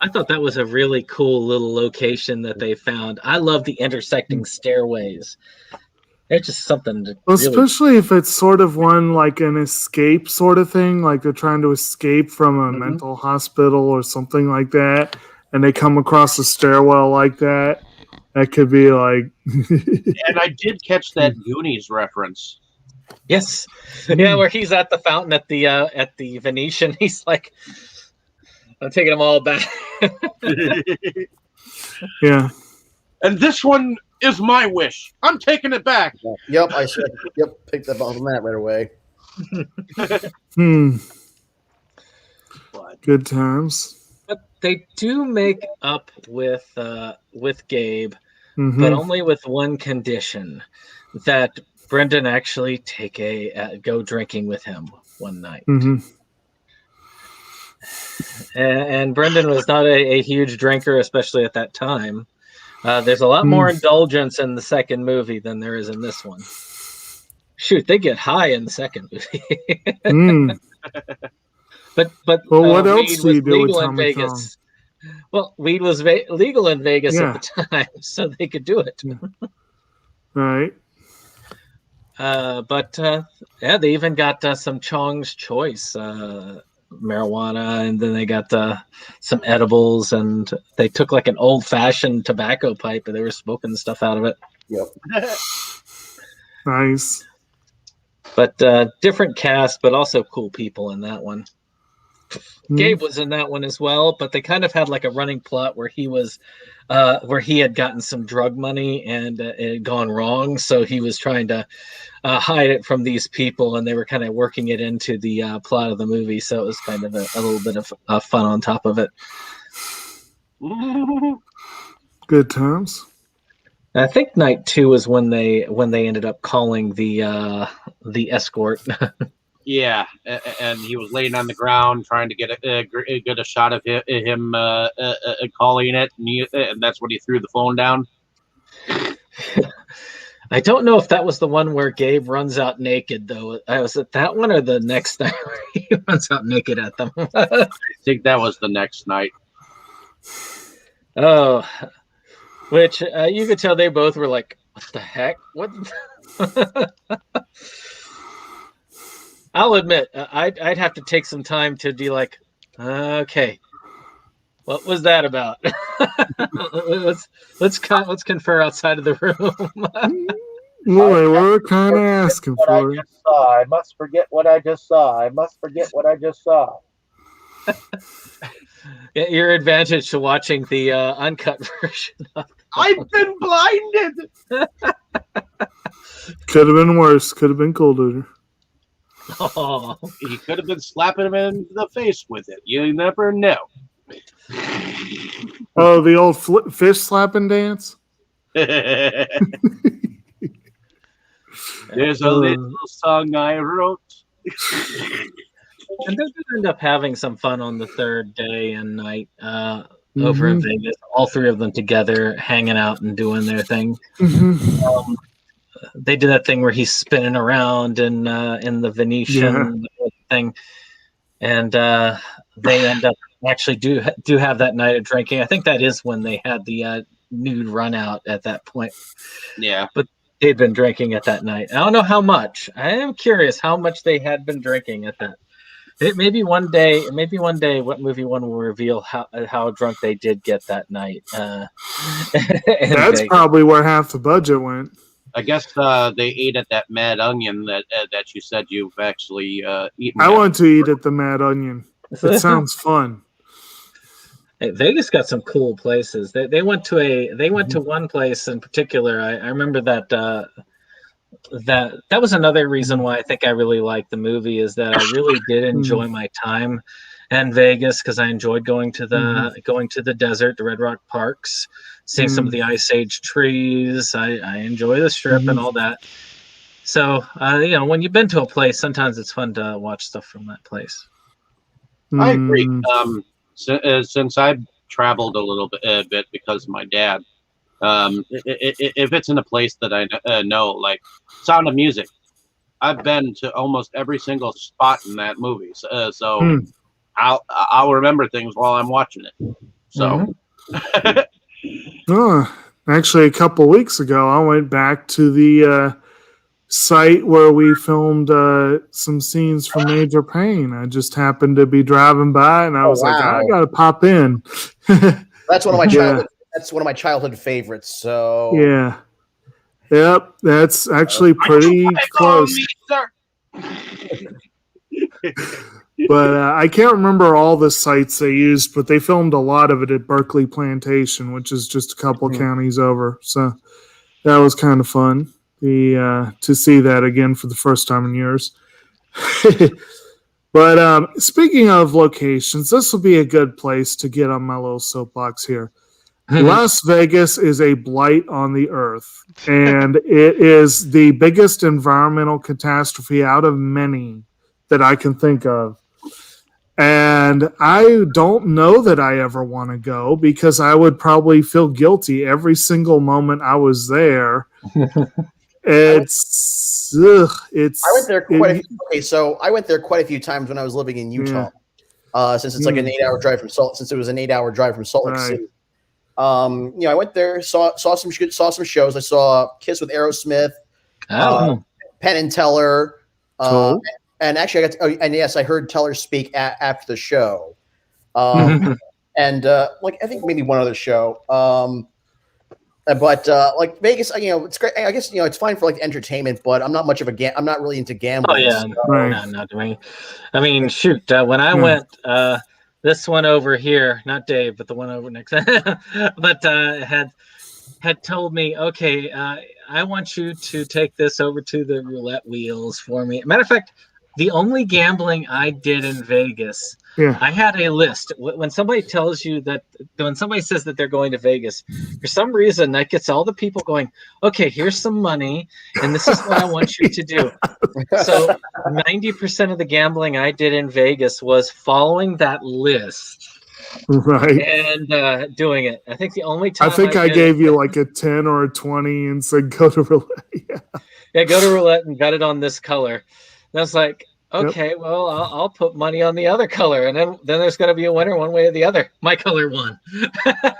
I thought that was a really cool little location that they found. I love the intersecting stairways. It's just something to especially if it's sort of one like an escape sort of thing, like they're trying to escape from a mental hospital or something like that, and they come across a stairwell like that. That could be like. And I did catch that Goonies reference. Yes, yeah, where he's at the fountain at the Venetian. He's like, I'm taking them all back. Yeah. And this one is my wish. I'm taking it back. Yep, I should. Yep, picked up on that right away. Good times. But they do make up with Gabe, but only with one condition: that Brendan actually take go drinking with him one night. And Brendan was not a huge drinker, especially at that time. There's a lot more indulgence in the second movie than there is in this one. Shoot, they get high in the second movie. But what else do you do with Tommy Vegas? Well, weed was legal in Vegas at the time, so they could do it. Right. But they even got some Chong's Choice marijuana, and then they got some edibles, and they took like an old-fashioned tobacco pipe, and they were smoking the stuff out of it. Yep. Nice. But different cast, but also cool people in that one. Gabe was in that one as well, but they kind of had like a running plot where he had gotten some drug money and it had gone wrong, so he was trying to hide it from these people, and they were kind of working it into the plot of the movie. So it was kind of a little bit of fun on top of it. Good times. I think night 2 was when they ended up calling the escort. Yeah, and he was laying on the ground trying to get a shot of him calling it, and that's when he threw the phone down. I don't know if that was the one where Gabe runs out naked, though. Was it that one or the next night where he runs out naked at them? I think that was the next night. Oh, which you could tell they both were like, what the heck? What? I'll admit, I'd have to take some time to be like, okay, what was that about? let's confer outside of the room. Boy, we're kind of asking for it. I must forget what I just saw. I must forget what I just saw. Your advantage to watching the uncut version. I've been blinded. Could have been worse. Could have been Coolduder. Oh. He could have been slapping him in the face with it. You never know. Oh, the old fish slapping dance? There's a little song I wrote. And they did end up having some fun on the third day and night over in Vegas. All three of them together, hanging out and doing their thing. They did that thing where he's spinning around in the Venetian thing, and they end up actually do have that night of drinking. I think that is when they had the nude run out at that point. Yeah, but they'd been drinking at that night. I don't know how much. I am curious how much they had been drinking at that. Maybe one day, what movie one will reveal how drunk they did get that night. That's probably where half the budget went. I guess they ate at that Mad Onion that you said you've actually eaten. I want to eat at the Mad Onion. It sounds fun. Hey, Vegas got some cool places. They went to one place in particular. I remember that was another reason why I think I really liked the movie, is that I really did enjoy my time in Vegas, because I enjoyed going to the desert, the Red Rock parks, seeing some of the Ice Age trees. I enjoy the Strip and all that. So when you've been to a place, sometimes it's fun to watch stuff from that place. I agree. Since I've traveled a little bit because of my dad, if it's in a place that I know, like Sound of Music, I've been to almost every single spot in that movie. So I'll remember things while I'm watching it. So, actually, a couple weeks ago, I went back to the site where we filmed some scenes from Major Pain. I just happened to be driving by, and I was like, I gotta pop in. That's one of my childhood. That's one of my childhood favorites. So yep, that's actually pretty close. But I can't remember all the sites they used, but they filmed a lot of it at Berkeley Plantation, which is just a couple counties over. So that was kind of fun to see that again for the first time in years. But speaking of locations, this will be a good place to get on my little soapbox here. Las Vegas is a blight on the earth, and it is the biggest environmental catastrophe out of many that I can think of. And I don't know that I ever want to go, because I would probably feel guilty every single moment I was there. I went there quite a few times when I was living in Utah. Since it's like an 8-hour drive from Salt Lake City. I went there, saw some shows. I saw Kiss with Aerosmith, Penn and Teller, and actually I heard Teller speak after the show, and I think maybe one other show. But like Vegas, it's great. I guess it's fine for like entertainment, but I'm not much of a I'm not really into Oh gambling. yeah, Right. no, not to me. I mean, shoot, when I went, this one over here, not Dave, but the one over next, but had told me, okay, I want you to take this over to the roulette wheels for me. Matter of fact, the only gambling I did in Vegas, Yeah. I had a list. When somebody tells you that, when somebody says that they're going to Vegas, for some reason that gets all the people going, okay, here's some money, and this is what I want you to do. So 90% of the gambling I did in Vegas was following that list. Right. And doing it. I think the only time I think I gave you like a 10 or a 20 and said go to roulette. Yeah, go to roulette and bet it on this color. And I was like, okay, well, I'll put money on the other color, and then there's going to be a winner one way or the other. My color won.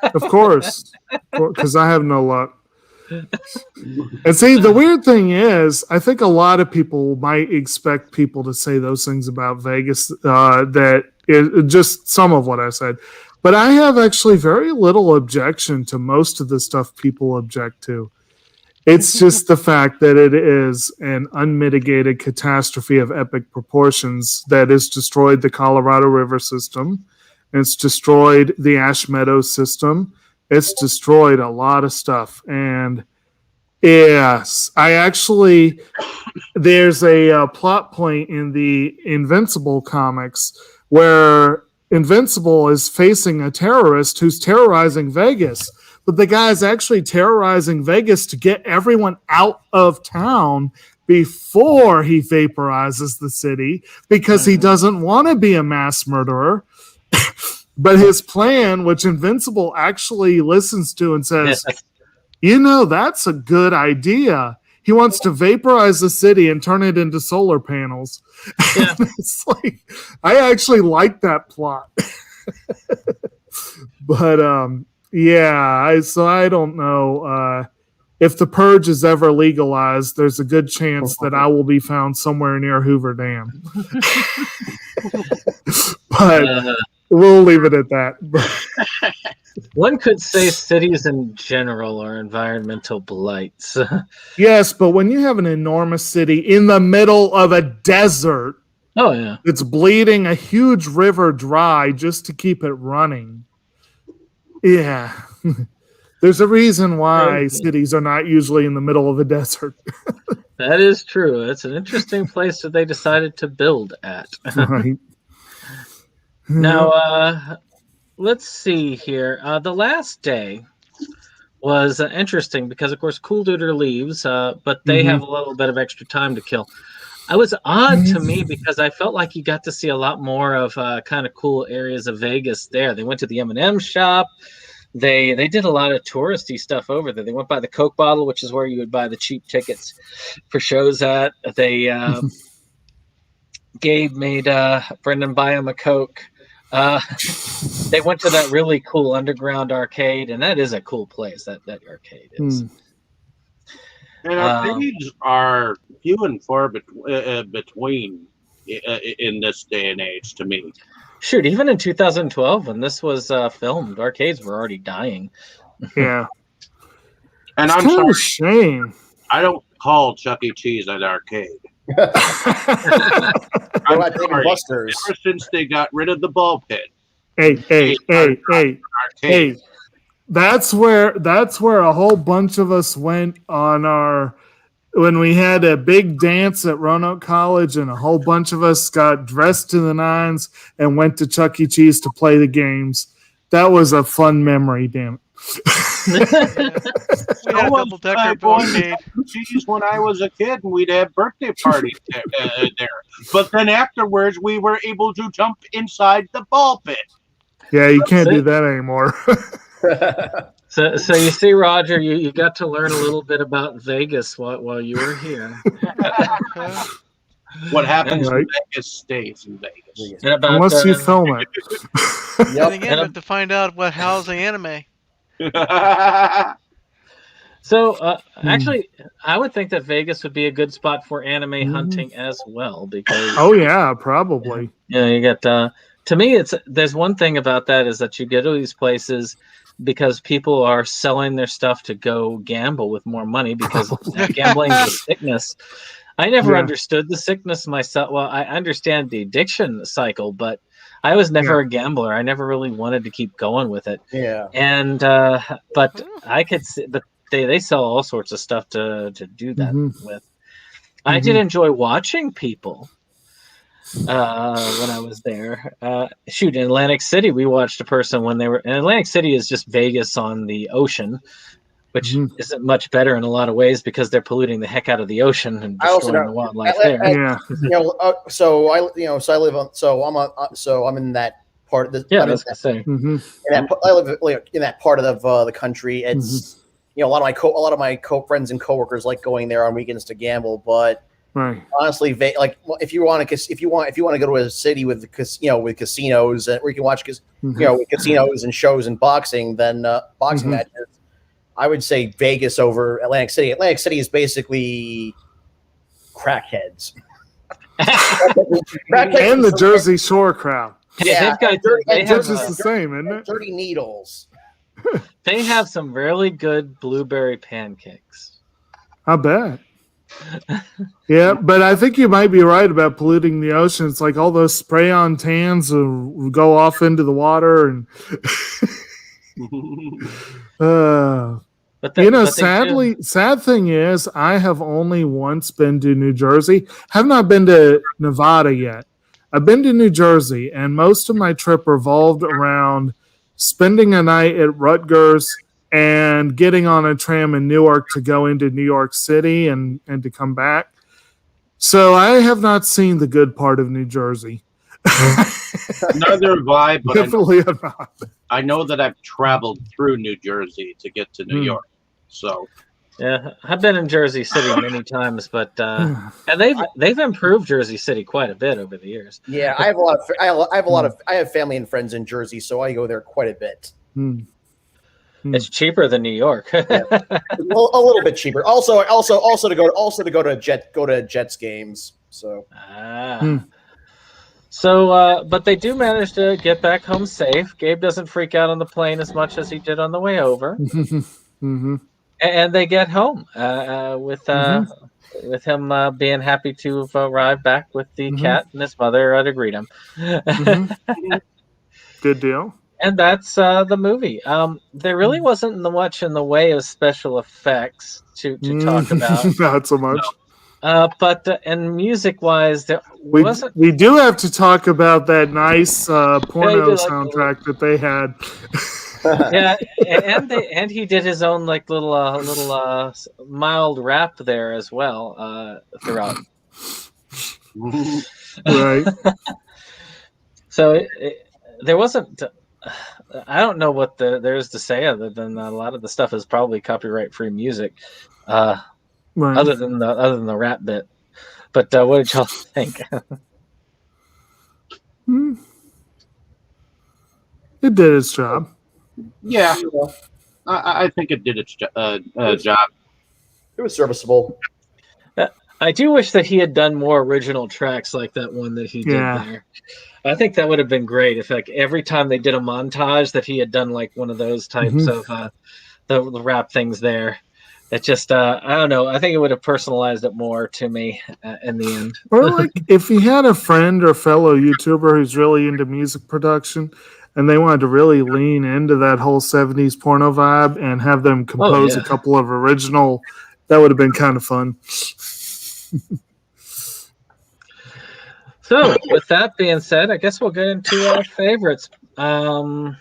Of course, because I have no luck. And see, the weird thing is, I think a lot of people might expect people to say those things about Vegas, that is just some of what I said. But I have actually very little objection to most of the stuff people object to. It's just the fact that it is an unmitigated catastrophe of epic proportions that has destroyed the Colorado River system. It's destroyed the Ash Meadows system. It's destroyed a lot of stuff. And yes, there's a plot point in the Invincible comics where Invincible is facing a terrorist who's terrorizing Vegas. But the guy's actually terrorizing Vegas to get everyone out of town before he vaporizes the city because he doesn't want to be a mass murderer. But his plan, which Invincible actually listens to and says, that's a good idea. He wants to vaporize the city and turn it into solar panels. Yeah. It's like, I actually like that plot. But, yeah, so I don't know. If the purge is ever legalized, there's a good chance that I will be found somewhere near Hoover Dam. But we'll leave it at that. One could say cities in general are environmental blights. Yes, but when you have an enormous city in the middle of a desert, it's bleeding a huge river dry just to keep it running. Yeah. There's a reason why cities are not usually in the middle of a desert. That is true. It's an interesting place that they decided to build at. Right. Now, let's see here. The last day was interesting because, of course, Coolduder leaves, but they have a little bit of extra time to kill. It was odd to me because I felt like you got to see a lot more of kind of cool areas of Vegas there. They went to the M&M shop. They did a lot of touristy stuff over there. They went by the Coke bottle, which is where you would buy the cheap tickets for shows at. They Gabe made Brendan buy him a Coke. They went to that really cool underground arcade, and that is a cool place. That arcade is. And arcades are few and far between in this day and age, to me. Shoot, even in 2012, when this was filmed, arcades were already dying. Yeah. And it's I'm sorry, a shame. I don't call Chuck E. Cheese an arcade. I'm sorry. Ever since they got rid of the ball pit. Hey. That's where a whole bunch of us went on when we had a big dance at Roanoke College, and a whole bunch of us got dressed to the nines and went to Chuck E. Cheese to play the games. That was a fun memory, damn it. We had a double-decker barcade. Cheese when I was a kid, and we'd have birthday parties there. But then afterwards, we were able to jump inside the ball pit. Yeah, you can't do that anymore. So you see, Roger, you got to learn a little bit about Vegas while you were here. What happens in Vegas stays in Vegas. Unless you film it. And again, we have to find out what housing anime. So, actually, I would think that Vegas would be a good spot for anime hunting as well, because probably. You got to me, there's one thing about that is that you go to these places, because people are selling their stuff to go gamble with more money because gambling is a sickness. I never understood the sickness myself. Well, I understand the addiction cycle, but I was never a gambler. I never really wanted to keep going with it. Yeah. And but I could see, but they sell all sorts of stuff to do that with. I did enjoy watching people when I was there. Shoot, in Atlantic City, we watched a person when they were. And Atlantic City is just Vegas on the ocean, which isn't much better in a lot of ways because they're polluting the heck out of the ocean and destroying the wildlife there. I'm in that part of the. Yeah, I was gonna say. I live in that part of the country. It's a lot of my friends and coworkers like going there on weekends to gamble, but. Right. Honestly, if you want to go to a city with with casinos where you can watch with casinos and shows and boxing, then boxing matches, I would say Vegas over Atlantic City. Atlantic City is basically crackheads. And the Jersey Shore crowd. Yeah, it's just the same, isn't it? Dirty Needles. They have some really good blueberry pancakes. I bet. Yeah, but I think you might be right about polluting the ocean. It's like all those spray-on tans will go off into the water, and sad thing is, I have only once been to New Jersey. Have not been to Nevada yet. I've been to New Jersey, and most of my trip revolved around spending a night at Rutgers and getting on a tram in Newark to go into New York City and to come back. So I have not seen the good part of New Jersey. Neither have I, but definitely have not. I know that I've traveled through New Jersey to get to New York. So yeah, I've been in Jersey City many times, but and they've improved Jersey City quite a bit over the years. Yeah, I have family and friends in Jersey, so I go there quite a bit. It's cheaper than New York. A little bit cheaper. Also to go to Jets games. So. So, but they do manage to get back home safe. Gabe doesn't freak out on the plane as much as he did on the way over. And they get home with him being happy to have arrived back with the cat and his mother to greet him. Good deal. And that's the movie. There really wasn't much in the way of special effects to talk about. Not so much. But and music-wise, there wasn't. We do have to talk about that nice porno soundtrack that they had. Yeah, and he did his own little mild rap there as well throughout. Right. So there wasn't. I don't know what there's to say other than a lot of the stuff is probably copyright-free music, right. other than the rap bit. But what did y'all think? It did its job. Yeah, I think it did its job. It was serviceable. I do wish that he had done more original tracks like that one that he did there. I think that would have been great if, like, every time they did a montage, that he had done like one of those types of the rap things there. It just, I don't know. I think it would have personalized it more to me in the end. Or like if he had a friend or fellow YouTuber who's really into music production, and they wanted to really lean into that whole 70s porno vibe and have them compose a couple of original, that would have been kind of fun. So, with that being said, I guess we'll get into our favorites. We'll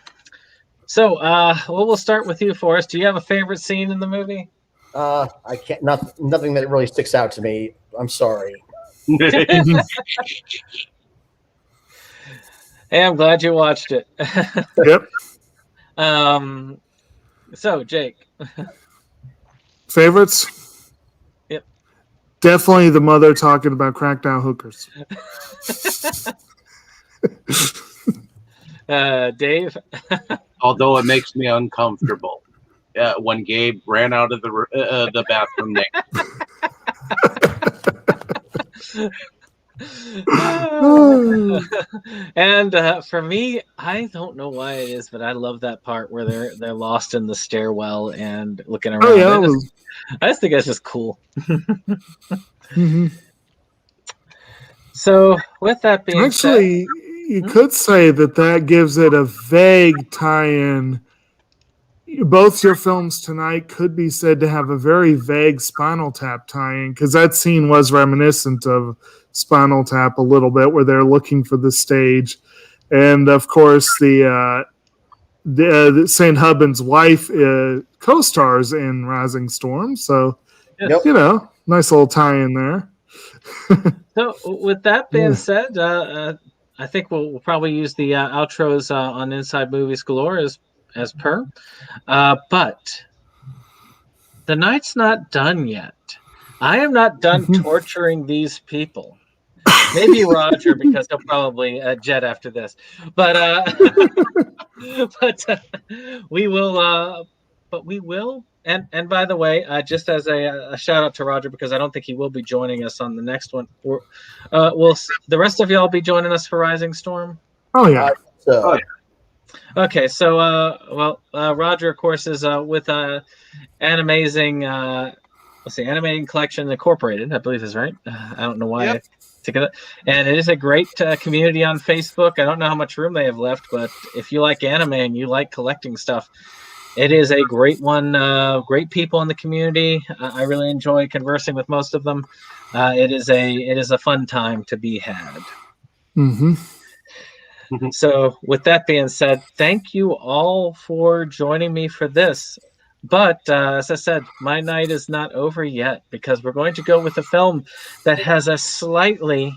start with you, Forrest. Do you have a favorite scene in the movie? I can't. Nothing that really sticks out to me. I'm sorry. Hey, I'm glad you watched it. Yep. So, Jake. Favorites? Yep. Definitely the mother talking about crackdown hookers. Dave? Although it makes me uncomfortable when Gabe ran out of the bathroom naked. And for me, I don't know why it is, but I love that part where they're lost in the stairwell and looking around. Oh yeah, that was. I just think that's just cool. Mhm. So, with that being said, Actually, you could say that gives it a vague tie-in. Both your films tonight could be said to have a very vague Spinal Tap tie-in, because that scene was reminiscent of Spinal Tap a little bit, where they're looking for the stage, and of course the St. Huband's wife co-stars in Rising Storm, so yes. nice little tie-in there. So, with that being said, I think we'll probably use the outros on Inside Movies Galore as per. But the night's not done yet. I am not done torturing these people. Maybe Roger, because he'll probably jet after this. But we will. But we will. And by the way, just as a shout out to Roger, because I don't think he will be joining us on the next one. Will the rest of y'all be joining us for Rising Storm? Oh yeah. Okay, so Roger, of course, is with Animazing. Let's see, Animating Collection Incorporated, I believe is right. I don't know why. Yep. And it is a great community on Facebook. I don't know how much room they have left, but if you like anime and you like collecting stuff, it is a great one. Great people in the community. I really enjoy conversing with most of them. It is a fun time to be had. Mm-hmm. So, with that being said, thank you all for joining me for this. But as I said, my night is not over yet, because we're going to go with a film that has a slightly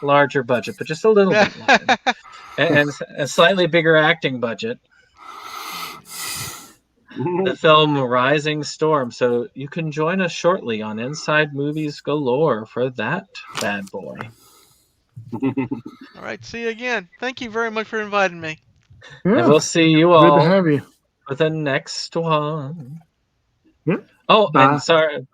larger budget, but just a little bit larger, and a slightly bigger acting budget. The film Rising Storm. So you can join us shortly on Inside Movies Galore for that bad boy. All right, see you again. Thank you very much for inviting me. Yeah. And we'll see you Good all to have you. for the next one. Yep. Oh, Bye. and sorry,